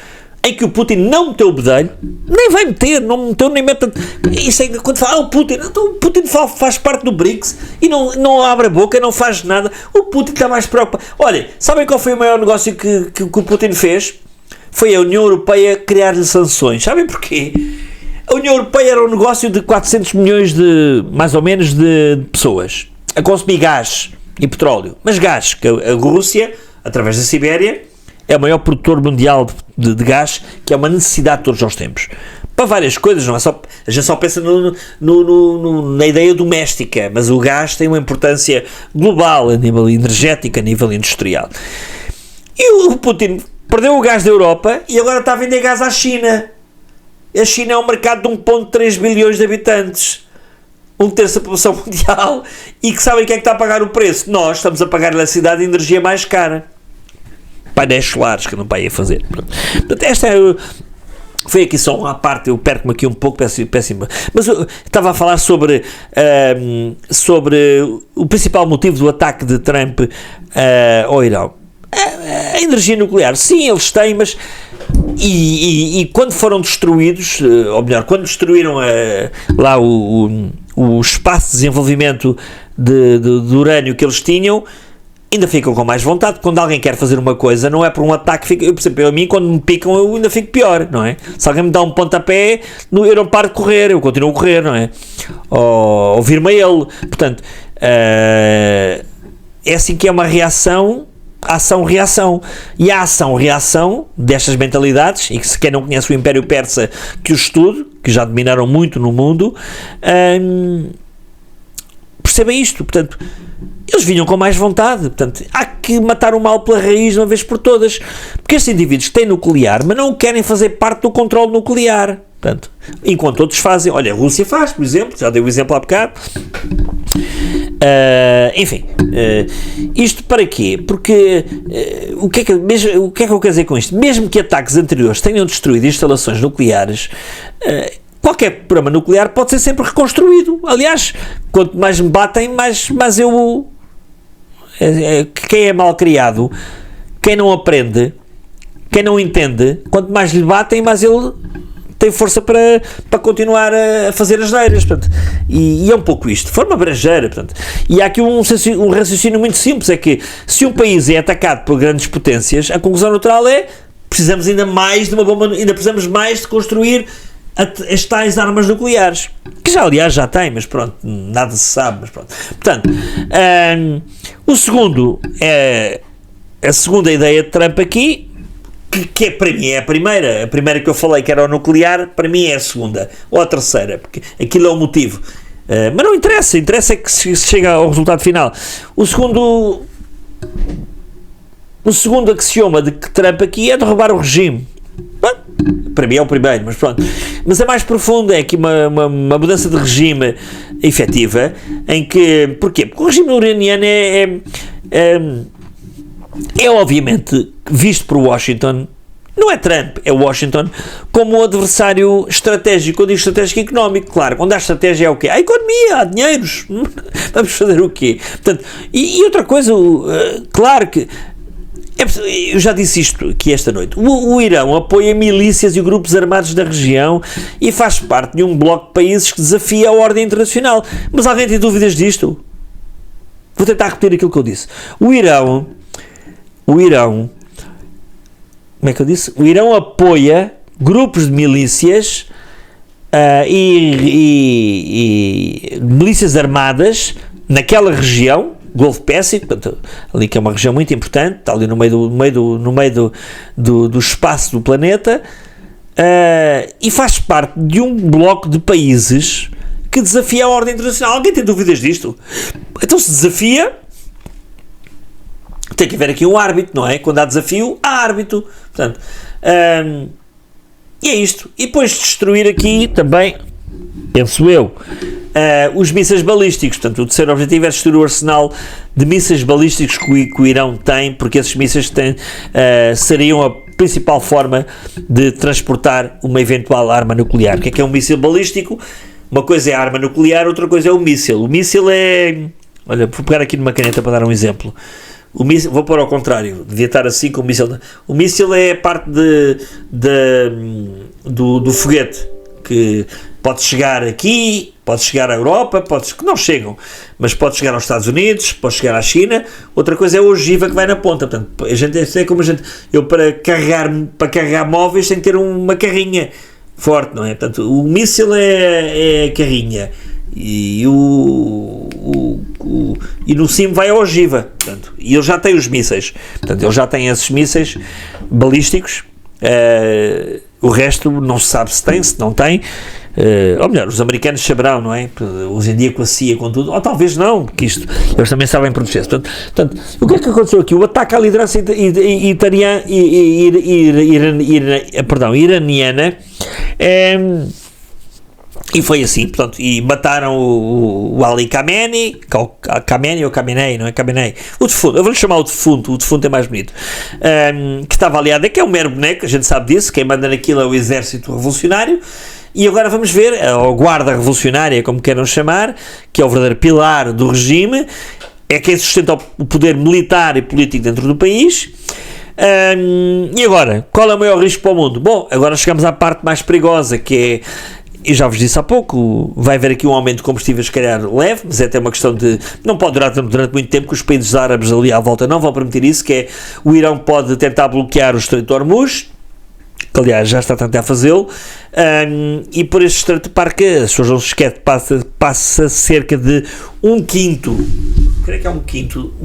em que o Putin não meteu o bedelho, nem vai meter, não meteu nem mete. Isso é quando fala, o Putin, então o Putin faz parte do BRICS e não abre a boca, não faz nada. O Putin está mais preocupado. Olha, sabem qual foi o maior negócio que o Putin fez? Foi a União Europeia criar-lhe sanções. Sabem porquê? A União Europeia era um negócio de 400 milhões mais ou menos, de pessoas a consumir gás e petróleo, mas gás, que a Rússia, através da Sibéria, é o maior produtor mundial de gás, que é uma necessidade de todos os tempos, para várias coisas, não é só, a gente só pensa na ideia doméstica, mas o gás tem uma importância global, a nível energético, a nível industrial, e o Putin perdeu o gás da Europa, e agora está a vender gás à China. A China é um mercado de 1,3 bilhões de habitantes, um terço da população mundial, e que sabem quem é que está a pagar o preço? Nós estamos a pagar eletricidade e energia mais cara. Painéis solares que eu não pai a fazer. Portanto, esta foi aqui só uma parte, eu perco-me aqui um pouco, péssimo. Mas eu estava a falar sobre o principal motivo do ataque de Trump ao Irão. A energia nuclear, sim, eles têm, mas e quando foram destruídos, ou melhor, quando destruíram lá o espaço de desenvolvimento de urânio que eles tinham, ainda ficam com mais vontade. Quando alguém quer fazer uma coisa, não é por um ataque, por exemplo, a mim, quando me picam, eu ainda fico pior, não é? Se alguém me dá um pontapé, eu não paro de correr, eu continuo a correr, não é? Ou vir-me a ele. Portanto, é assim que é uma reação, ação-reação. E a ação-reação destas mentalidades, e que se quem não conhece o Império Persa, que o estude, que já dominaram muito no mundo, perceba isto. Portanto, eles vinham com mais vontade. Portanto, há que matar o mal pela raiz de uma vez por todas, porque estes indivíduos têm nuclear, mas não querem fazer parte do controle nuclear. Portanto, enquanto outros fazem, olha, a Rússia faz, por exemplo, já dei o exemplo há bocado. Enfim, isto para quê? Porque o que é que eu quero dizer com isto? Mesmo que ataques anteriores tenham destruído instalações nucleares, qualquer programa nuclear pode ser sempre reconstruído. Aliás, quanto mais me batem, mais eu... Quem é mal criado, quem não aprende, quem não entende, quanto mais lhe batem, mais ele tem força para continuar a fazer as neiras. E é um pouco isto, de forma brejeira. Portanto, e há aqui um raciocínio muito simples, é que se um país é atacado por grandes potências, a conclusão natural é precisamos ainda mais de uma bomba, ainda precisamos mais de construir as tais armas nucleares, que já aliás já tem, mas pronto, nada se sabe, mas pronto. Portanto, o segundo é a segunda ideia de Trump aqui, que é, para mim é a primeira que eu falei, que era o nuclear, para mim é a segunda, ou a terceira, porque aquilo é o motivo, mas não interessa é que se chega ao resultado final. O segundo axioma de que Trump aqui é derrubar o regime. Bom, para mim é o primeiro, mas pronto. Mas é mais profundo, é aqui uma mudança de regime efetiva, em que, porquê? Porque o regime iraniano é obviamente visto por Washington, não é Trump, é Washington, como um adversário estratégico. Eu digo estratégico e económico, claro, quando há estratégia é o quê? Há economia, há dinheiros, vamos fazer o quê? Portanto, e outra coisa, claro que eu já disse isto aqui esta noite, o Irão apoia milícias e grupos armados da região e faz parte de um bloco de países que desafia a ordem internacional. Mas alguém tem dúvidas disto? Vou tentar repetir aquilo que eu disse. O Irão, como é que eu disse? O Irão apoia grupos de milícias e milícias armadas naquela região, Golfo Pérsico, portanto, ali que é uma região muito importante, está ali no meio do espaço do planeta, e faz parte de um bloco de países que desafia a ordem internacional. Alguém tem dúvidas disto? Então, se desafia, tem que haver aqui um árbitro, não é? Quando há desafio, há árbitro. Portanto, e é isto. E depois destruir aqui também, penso eu, os mísseis balísticos. Portanto, o terceiro objetivo é destruir o arsenal de mísseis balísticos que o Irão tem, porque esses mísseis seriam a principal forma de transportar uma eventual arma nuclear. O que é um míssil balístico? Uma coisa é a arma nuclear, outra coisa é o míssil. O míssil é... Olha, vou pegar aqui numa caneta para dar um exemplo. O míssil, vou pôr ao contrário, devia estar assim com o míssil. O míssil é a parte do foguete, que pode chegar aqui, pode chegar à Europa, que não chegam, mas pode chegar aos Estados Unidos, pode chegar à China. Outra coisa é a ogiva que vai na ponta. Portanto, a gente é como a gente... Eu, para carregar móveis, tenho que ter uma carrinha forte, não é? Portanto, o míssil é a carrinha. E e no cimo vai a ogiva, portanto, e ele já tem os mísseis, portanto, ele já tem esses mísseis balísticos, o resto não se sabe se tem, se não tem, ou melhor, os americanos saberão, não é? Hoje em dia com a CIA, com tudo, ou talvez não, porque isto, eles também sabem proteger-se. Portanto, o que é que aconteceu aqui? O ataque à liderança iraniana, e foi assim, portanto, e mataram o Ali Khamenei, Khamenei ou Khamenei, não é Khamenei, o defunto, eu vou-lhe chamar o defunto é mais bonito, que estava aliado, que é um mero boneco, a gente sabe disso, quem manda naquilo é o exército revolucionário, e agora vamos ver, a guarda revolucionária, como queiram chamar, que é o verdadeiro pilar do regime, é quem sustenta o poder militar e político dentro do país. E agora, qual é o maior risco para o mundo? Bom, agora chegamos à parte mais perigosa, que é, e já vos disse há pouco, vai haver aqui um aumento de combustíveis, se calhar leve, mas é até uma questão de... Não pode durar durante muito tempo, que os países árabes ali à volta não vão permitir isso, que é o Irão pode tentar bloquear o Estreito de Hormuz, que aliás já está a tentar fazê-lo, e por este Estreito de Parque, as pessoas não se esquecem, passa cerca de um quinto, creio que é um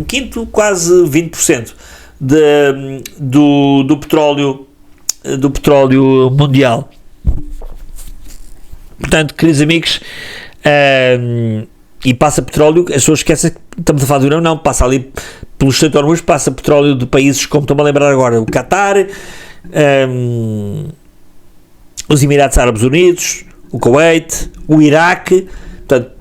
quinto, quase 20% do petróleo mundial. Portanto, queridos amigos, e passa petróleo, as pessoas esquecem que estamos a falar do Irão, não, passa ali pelo Estreito de Hormuz, passa petróleo de países, como estou-me a lembrar agora, o Qatar, os Emirados Árabes Unidos, o Kuwait, o Iraque, portanto,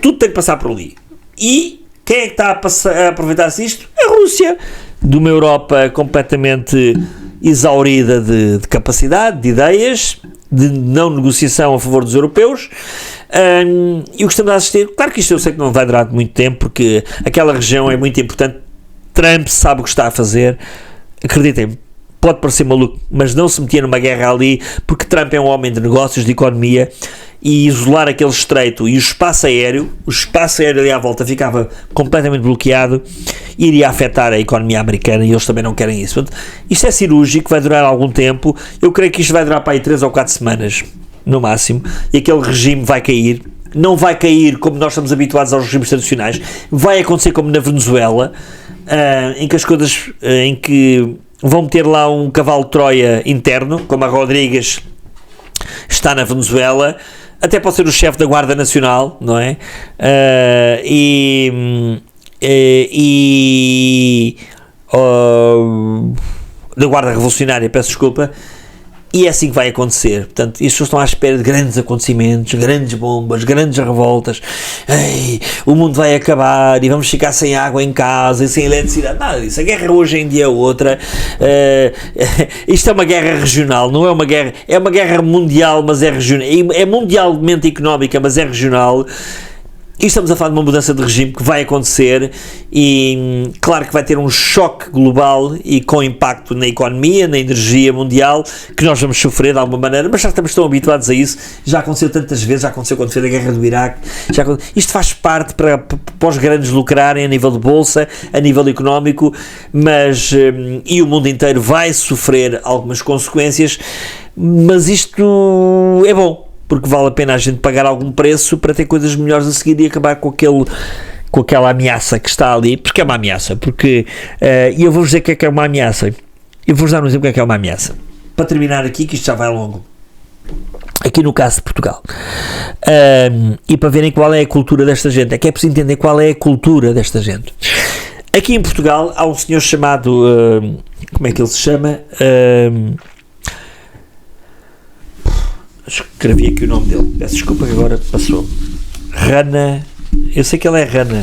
tudo tem que passar por ali. E quem é que está a aproveitar-se disto? A Rússia, de uma Europa completamente exaurida de capacidade, de ideias, de não negociação a favor dos europeus, e o que estamos a assistir, claro que isto eu sei que não vai durar muito tempo, porque aquela região é muito importante, Trump sabe o que está a fazer, acreditem-me, pode parecer maluco, mas não se metia numa guerra ali, porque Trump é um homem de negócios, de economia, e isolar aquele estreito e o espaço aéreo ali à volta ficava completamente bloqueado, iria afetar a economia americana, e eles também não querem isso. Portanto, isto é cirúrgico, vai durar algum tempo, eu creio que isto vai durar para aí 3 ou 4 semanas, no máximo, e aquele regime vai cair. Não vai cair como nós estamos habituados aos regimes tradicionais, vai acontecer como na Venezuela, em que as coisas, em que vão meter lá um cavalo de Troia interno, como a Rodrigues está na Venezuela, até pode ser o chefe da Guarda Nacional, não é? Da Guarda Revolucionária, peço desculpa, e é assim que vai acontecer. Portanto, as pessoas estão à espera de grandes acontecimentos, grandes bombas, grandes revoltas. Ei, o mundo vai acabar e vamos ficar sem água em casa e sem eletricidade. Nada disso. A guerra hoje em dia é outra. Isto é uma guerra regional, não é uma guerra... É uma guerra mundial, mas é regional. É mundialmente económica, mas é regional. E estamos a falar de uma mudança de regime que vai acontecer e claro que vai ter um choque global e com impacto na economia, na energia mundial, que nós vamos sofrer de alguma maneira, mas já estamos tão habituados a isso, já aconteceu tantas vezes, já aconteceu quando foi a guerra do Iraque, isto faz parte para os grandes lucrarem a nível de bolsa, a nível económico, mas e o mundo inteiro vai sofrer algumas consequências, mas isto é bom, porque vale a pena a gente pagar algum preço para ter coisas melhores a seguir e acabar com aquela ameaça que está ali, porque é uma ameaça, e eu vou-vos dizer o que é uma ameaça, eu vou-vos dar um exemplo do que é uma ameaça, para terminar aqui, que isto já vai longo, aqui no caso de Portugal, e para verem qual é a cultura desta gente, é que é preciso entender qual é a cultura desta gente. Aqui em Portugal há um senhor chamado, como é que ele se chama? Escrevi aqui o nome dele, peço desculpa que agora passou. Rana, eu sei que ele é Rana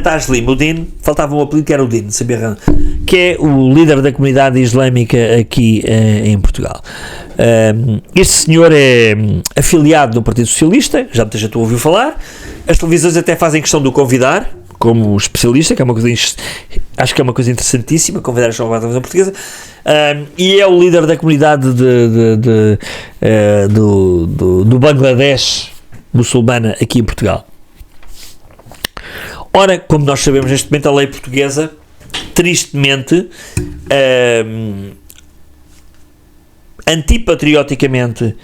Tajlim, o Din, faltava um apelido que era o Din, sabia, que é o líder da comunidade islâmica aqui em Portugal. Este senhor é afiliado no Partido Socialista, já muita gente ouviu falar. As televisões até fazem questão de o convidar como especialista, que é uma coisa, acho que é uma coisa interessantíssima, convidar a televisão portuguesa. E é o líder da comunidade do Bangladesh muçulmana aqui em Portugal. Ora, como nós sabemos, neste momento a lei portuguesa, tristemente, antipatrioticamente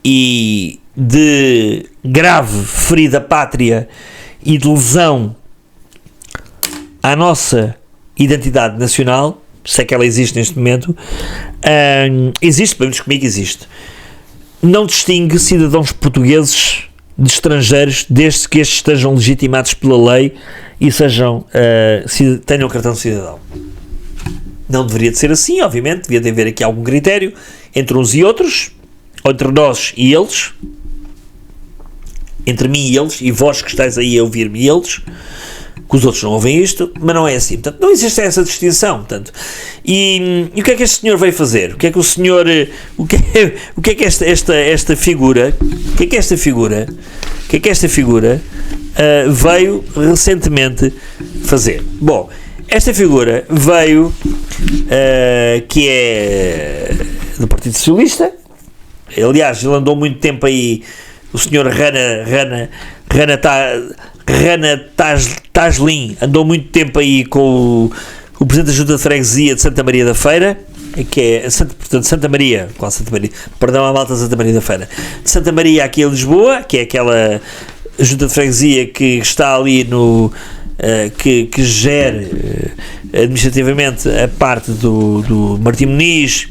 e de grave ferida pátria e de lesão à nossa identidade nacional, se é que ela existe neste momento, existe, pelo menos comigo existe, não distingue cidadãos portugueses de estrangeiros, desde que estes estejam legitimados pela lei e sejam, tenham cartão de cidadão. Não deveria de ser assim, obviamente, devia de haver aqui algum critério entre uns e outros, ou entre nós e eles, entre mim e eles, e vós que estáis aí a ouvir-me e eles, que os outros não ouvem isto, mas não é assim. Portanto, não existe essa distinção. Portanto, e o que é que este senhor veio fazer? O que é que o senhor, o que é que esta figura, o que é que esta figura veio recentemente fazer? Bom, esta figura veio, que é do Partido Socialista. Aliás, ele andou muito tempo aí, o senhor Rana Taslin andou muito tempo aí com o Presidente da Junta de Freguesia de Santa Maria da Feira, que é, portanto, Santa Maria, qual Santa Maria? Perdão, a malta de Santa Maria da Feira. De Santa Maria aqui em Lisboa, que é aquela Junta de Freguesia que está ali no... que gere administrativamente a parte do Martim Muniz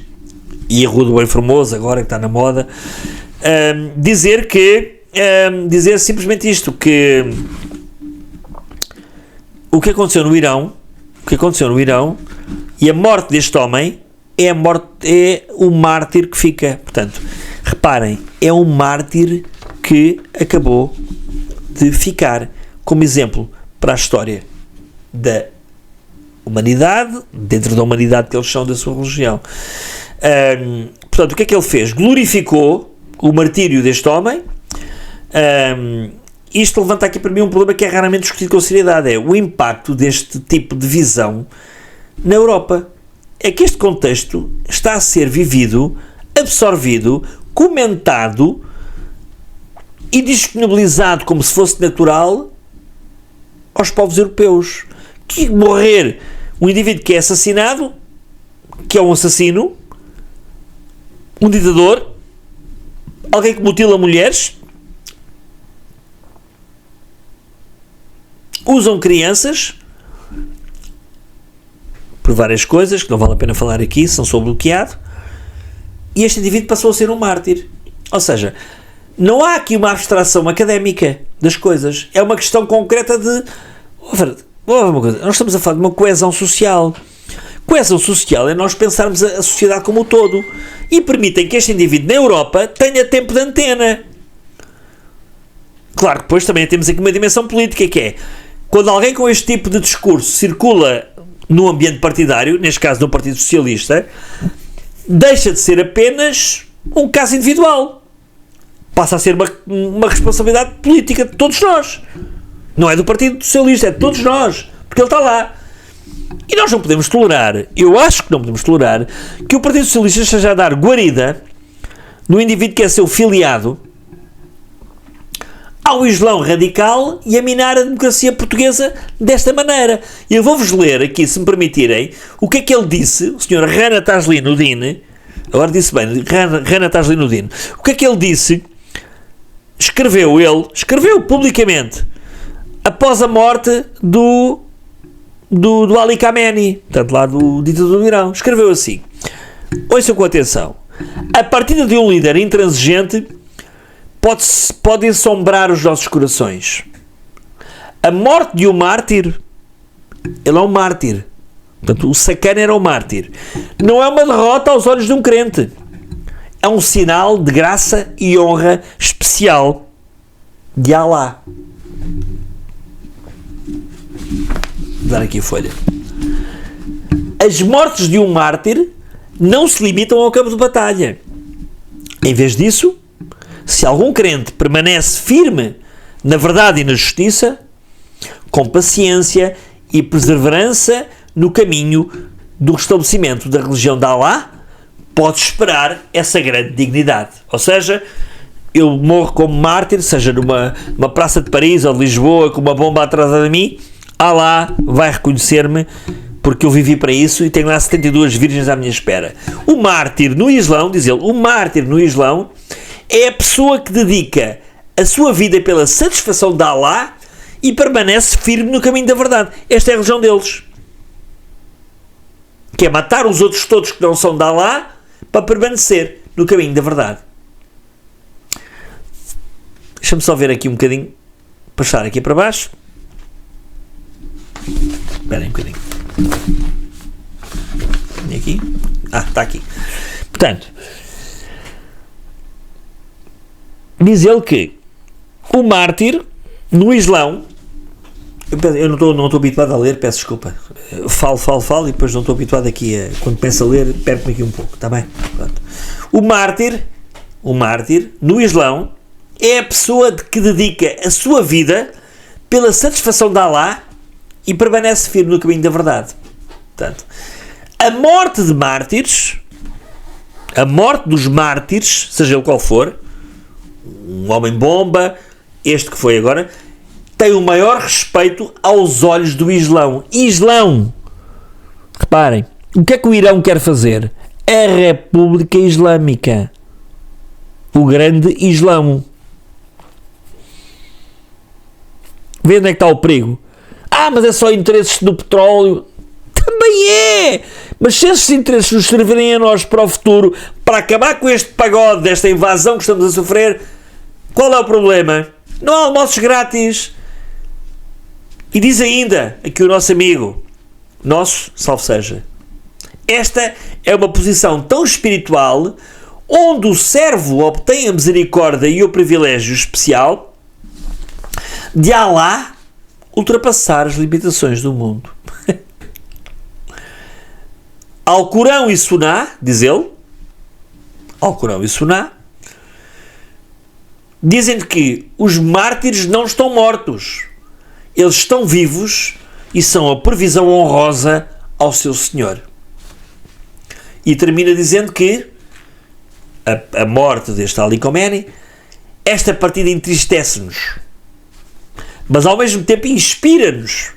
e a Rua do Bem Formoso, agora que está na moda, dizer simplesmente isto, que o que aconteceu no Irão e a morte deste homem é o mártir que fica. Portanto, reparem, é um mártir que acabou de ficar como exemplo para a história da humanidade, dentro da humanidade que eles são, da sua religião. Portanto, o que é que ele fez? Glorificou o martírio deste homem. Isto levanta aqui para mim um problema que é raramente discutido com seriedade, é o impacto deste tipo de visão na Europa. É que este contexto está a ser vivido, absorvido, comentado e disponibilizado como se fosse natural aos povos europeus. Que morrer um indivíduo que é assassinado, que é um assassino, um ditador, alguém que mutila mulheres, usam crianças por várias coisas que não vale a pena falar aqui, são só bloqueado, e este indivíduo passou a ser um mártir. Ou seja, não há aqui uma abstração académica das coisas, é uma questão concreta de... uma coisa, nós estamos a falar de uma coesão social. Coesão social é nós pensarmos a sociedade como um todo, e permitem que este indivíduo na Europa tenha tempo de antena. Claro que depois também temos aqui uma dimensão política, que é, quando alguém com este tipo de discurso circula no ambiente partidário, neste caso no Partido Socialista, deixa de ser apenas um caso individual, passa a ser uma responsabilidade política de todos nós. Não é do Partido Socialista, é de todos nós, porque ele está lá. E nós não podemos tolerar, eu acho que não podemos tolerar, que o Partido Socialista esteja a dar guarida no indivíduo que é seu filiado ao Islão radical e a minar a democracia portuguesa desta maneira. E eu vou-vos ler aqui, se me permitirem, o que é que ele disse, o Sr. Rana Taslin, agora disse bem, Rana Taslin, o que é que ele disse, escreveu publicamente, após a morte do Ali Khamenei, portanto lá do ditador do Irão, escreveu assim, ouçam com atenção: a partida de um líder intransigente pode ensombrar os nossos corações. A morte de um mártir, ele é um mártir, portanto o sacana era um mártir, não é uma derrota aos olhos de um crente, é um sinal de graça e honra especial de Alá. Vou dar aqui a folha. As mortes de um mártir não se limitam ao campo de batalha. Em vez disso, se algum crente permanece firme na verdade e na justiça, com paciência e perseverança no caminho do restabelecimento da religião de Alá, pode esperar essa grande dignidade. Ou seja, eu morro como mártir, seja numa praça de Paris ou de Lisboa, com uma bomba atrasada de mim, Alá vai reconhecer-me, porque eu vivi para isso e tenho lá 72 virgens à minha espera. O mártir no Islão, diz ele, o mártir no Islão é a pessoa que dedica a sua vida pela satisfação de Alá e permanece firme no caminho da verdade. Esta é a religião deles. Que é matar os outros todos que não são de Alá para permanecer no caminho da verdade. Deixa-me só ver aqui um bocadinho, passar aqui para baixo. Espera aí um bocadinho. E aqui? Está aqui. Portanto, diz ele que o mártir no Islão, eu não estou habituado a ler, peço desculpa, falo e depois não estou habituado aqui a, quando penso a ler, perco-me aqui um pouco, está bem? Pronto. O mártir no Islão é a pessoa que dedica a sua vida pela satisfação de Alá e permanece firme no caminho da verdade. Portanto, a morte de mártires, a morte dos mártires, seja ele qual for, um homem-bomba, este que foi agora, tem o maior respeito aos olhos do Islão. Islão! Reparem, o que é que o Irão quer fazer? A República Islâmica. O grande Islão. Vê onde é que está o perigo. Mas é só interesses do petróleo. Também é! Mas se esses interesses nos servirem a nós para o futuro, para acabar com este pagode, desta invasão que estamos a sofrer, qual é o problema? Não há almoços grátis. E diz ainda aqui o nosso amigo, salve seja, esta é uma posição tão espiritual onde o servo obtém a misericórdia e o privilégio especial de Alá ultrapassar as limitações do mundo. Alcorão e Suná, diz ele, Alcorão e Suná, dizem que os mártires não estão mortos, eles estão vivos e são a provisão honrosa ao seu Senhor. E termina dizendo que a morte deste Ali Khomeini, esta partida entristece-nos, mas ao mesmo tempo inspira-nos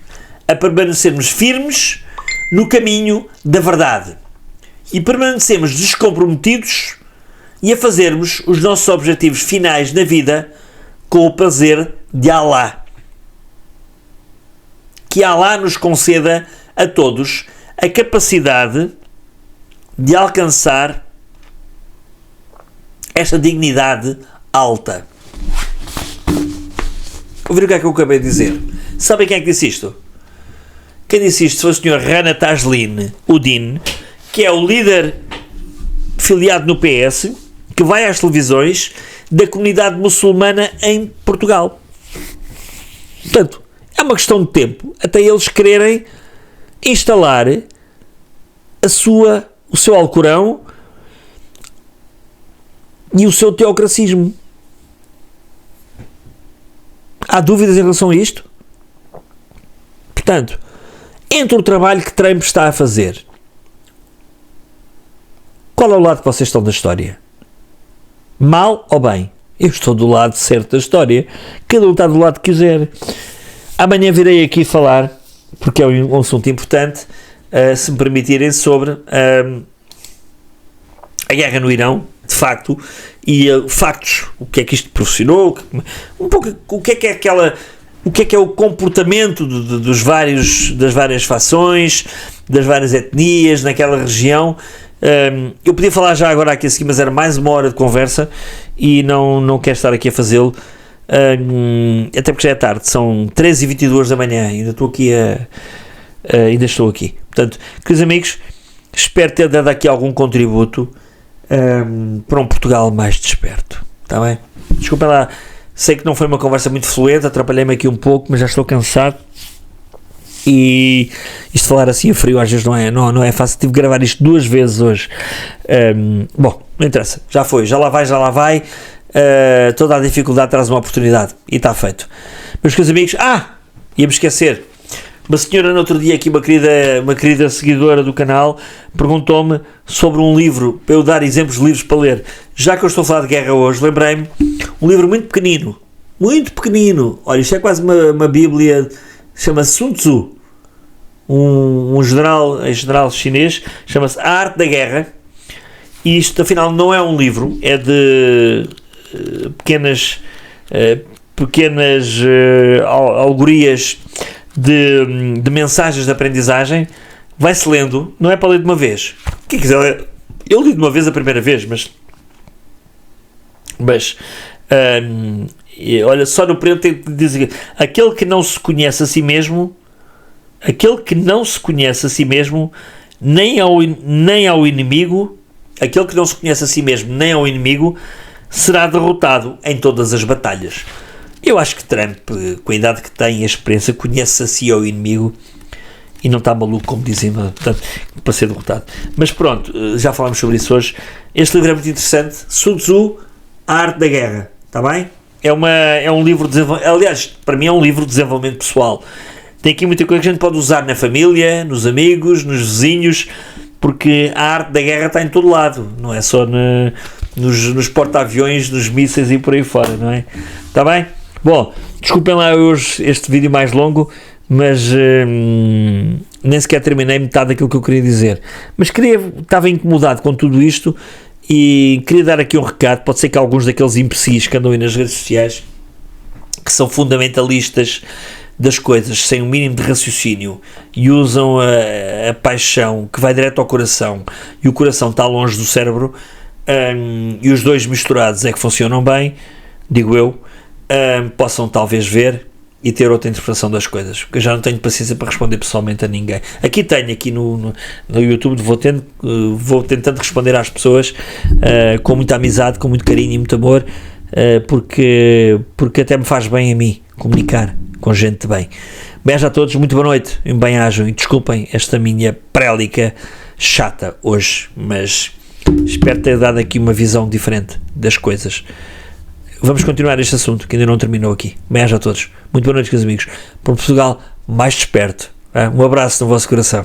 a permanecermos firmes no caminho da verdade e permanecemos descomprometidos e a fazermos os nossos objetivos finais na vida com o prazer de Alá. Que Alá nos conceda a todos a capacidade de alcançar esta dignidade alta. Ouviram o que é que eu acabei de dizer? Sabem quem é que disse isto? Quem disse isto foi o Sr. Rana Taslin Udin, que é o líder filiado no PS, que vai às televisões da comunidade muçulmana em Portugal. Portanto, é uma questão de tempo até eles quererem instalar o seu Alcorão e o seu teocracismo. Há dúvidas em relação a isto? Portanto, entre o trabalho que Trump está a fazer, qual é o lado que vocês estão da história? Mal ou bem? Eu estou do lado certo da história. Cada um está do lado que quiser. Amanhã virei aqui falar, porque é um assunto importante, se me permitirem, sobre a guerra no Irão, de facto, e factos, o que é que isto proporcionou, um pouco o que é o comportamento das várias fações, das várias etnias naquela região. Eu podia falar já agora aqui a seguir, mas era mais uma hora de conversa e não quero estar aqui a fazê-lo, até porque já é tarde, são 13h22 da manhã, ainda estou aqui. Portanto, queridos amigos, espero ter dado aqui algum contributo para um Portugal mais desperto, está bem? Desculpem lá, sei que não foi uma conversa muito fluente, atrapalhei-me aqui um pouco, mas já estou cansado e isto falar assim a frio às vezes não é fácil, tive que gravar isto 2 vezes hoje. Bom, não interessa, já foi, já lá vai, toda a dificuldade traz uma oportunidade, e está feito. Meus queridos amigos, ia-me esquecer, uma senhora no outro dia aqui, uma querida seguidora do canal, perguntou-me sobre um livro, para eu dar exemplos de livros para ler. Já que eu estou a falar de guerra hoje, lembrei-me, um livro muito pequenino, olha, isto é quase uma bíblia, chama-se Sun Tzu, um general chinês, chama-se A Arte da Guerra, e isto afinal não é um livro, é de pequenas alegorias de mensagens de aprendizagem. Vai-se lendo, não é para ler de uma vez. Quem quiser ler, eu li de uma vez a primeira vez, mas olha, só no preto tem que dizer: aquele que não se conhece a si mesmo, nem ao inimigo, aquele que não se conhece a si mesmo, nem ao inimigo, será derrotado em todas as batalhas. Eu acho que Trump, com a idade que tem e a experiência, conhece a si ao inimigo e não está maluco, como dizem, portanto, para ser derrotado. Mas pronto, já falámos sobre isso hoje. Este livro é muito interessante, Sun Tzu, A Arte da Guerra, está bem? É um livro de desenvolvimento, aliás, para mim é um livro de desenvolvimento pessoal. Tem aqui muita coisa que a gente pode usar na família, nos amigos, nos vizinhos, porque a arte da guerra está em todo lado, não é só nos porta-aviões, nos mísseis e por aí fora, não é? Está bem? Bom, desculpem lá hoje este vídeo mais longo, mas nem sequer terminei metade daquilo que eu queria dizer. Mas estava incomodado com tudo isto e queria dar aqui um recado. Pode ser que alguns daqueles imbecis que andam aí nas redes sociais, que são fundamentalistas das coisas, sem um mínimo de raciocínio, e usam a paixão que vai direto ao coração, e o coração está longe do cérebro, e os dois misturados é que funcionam bem, digo eu, possam talvez ver e ter outra interpretação das coisas, porque eu já não tenho paciência para responder pessoalmente a ninguém. Aqui no YouTube vou tentando responder às pessoas com muita amizade, com muito carinho e muito amor, porque até me faz bem a mim comunicar com gente de bem. Beijo a todos, muito boa noite, bem-ajam e desculpem esta minha prélica chata hoje, mas espero ter dado aqui uma visão diferente das coisas. Vamos continuar este assunto que ainda não terminou aqui. Beijo a todos, muito boa noite, meus amigos, por Portugal mais desperto. Um abraço no vosso coração.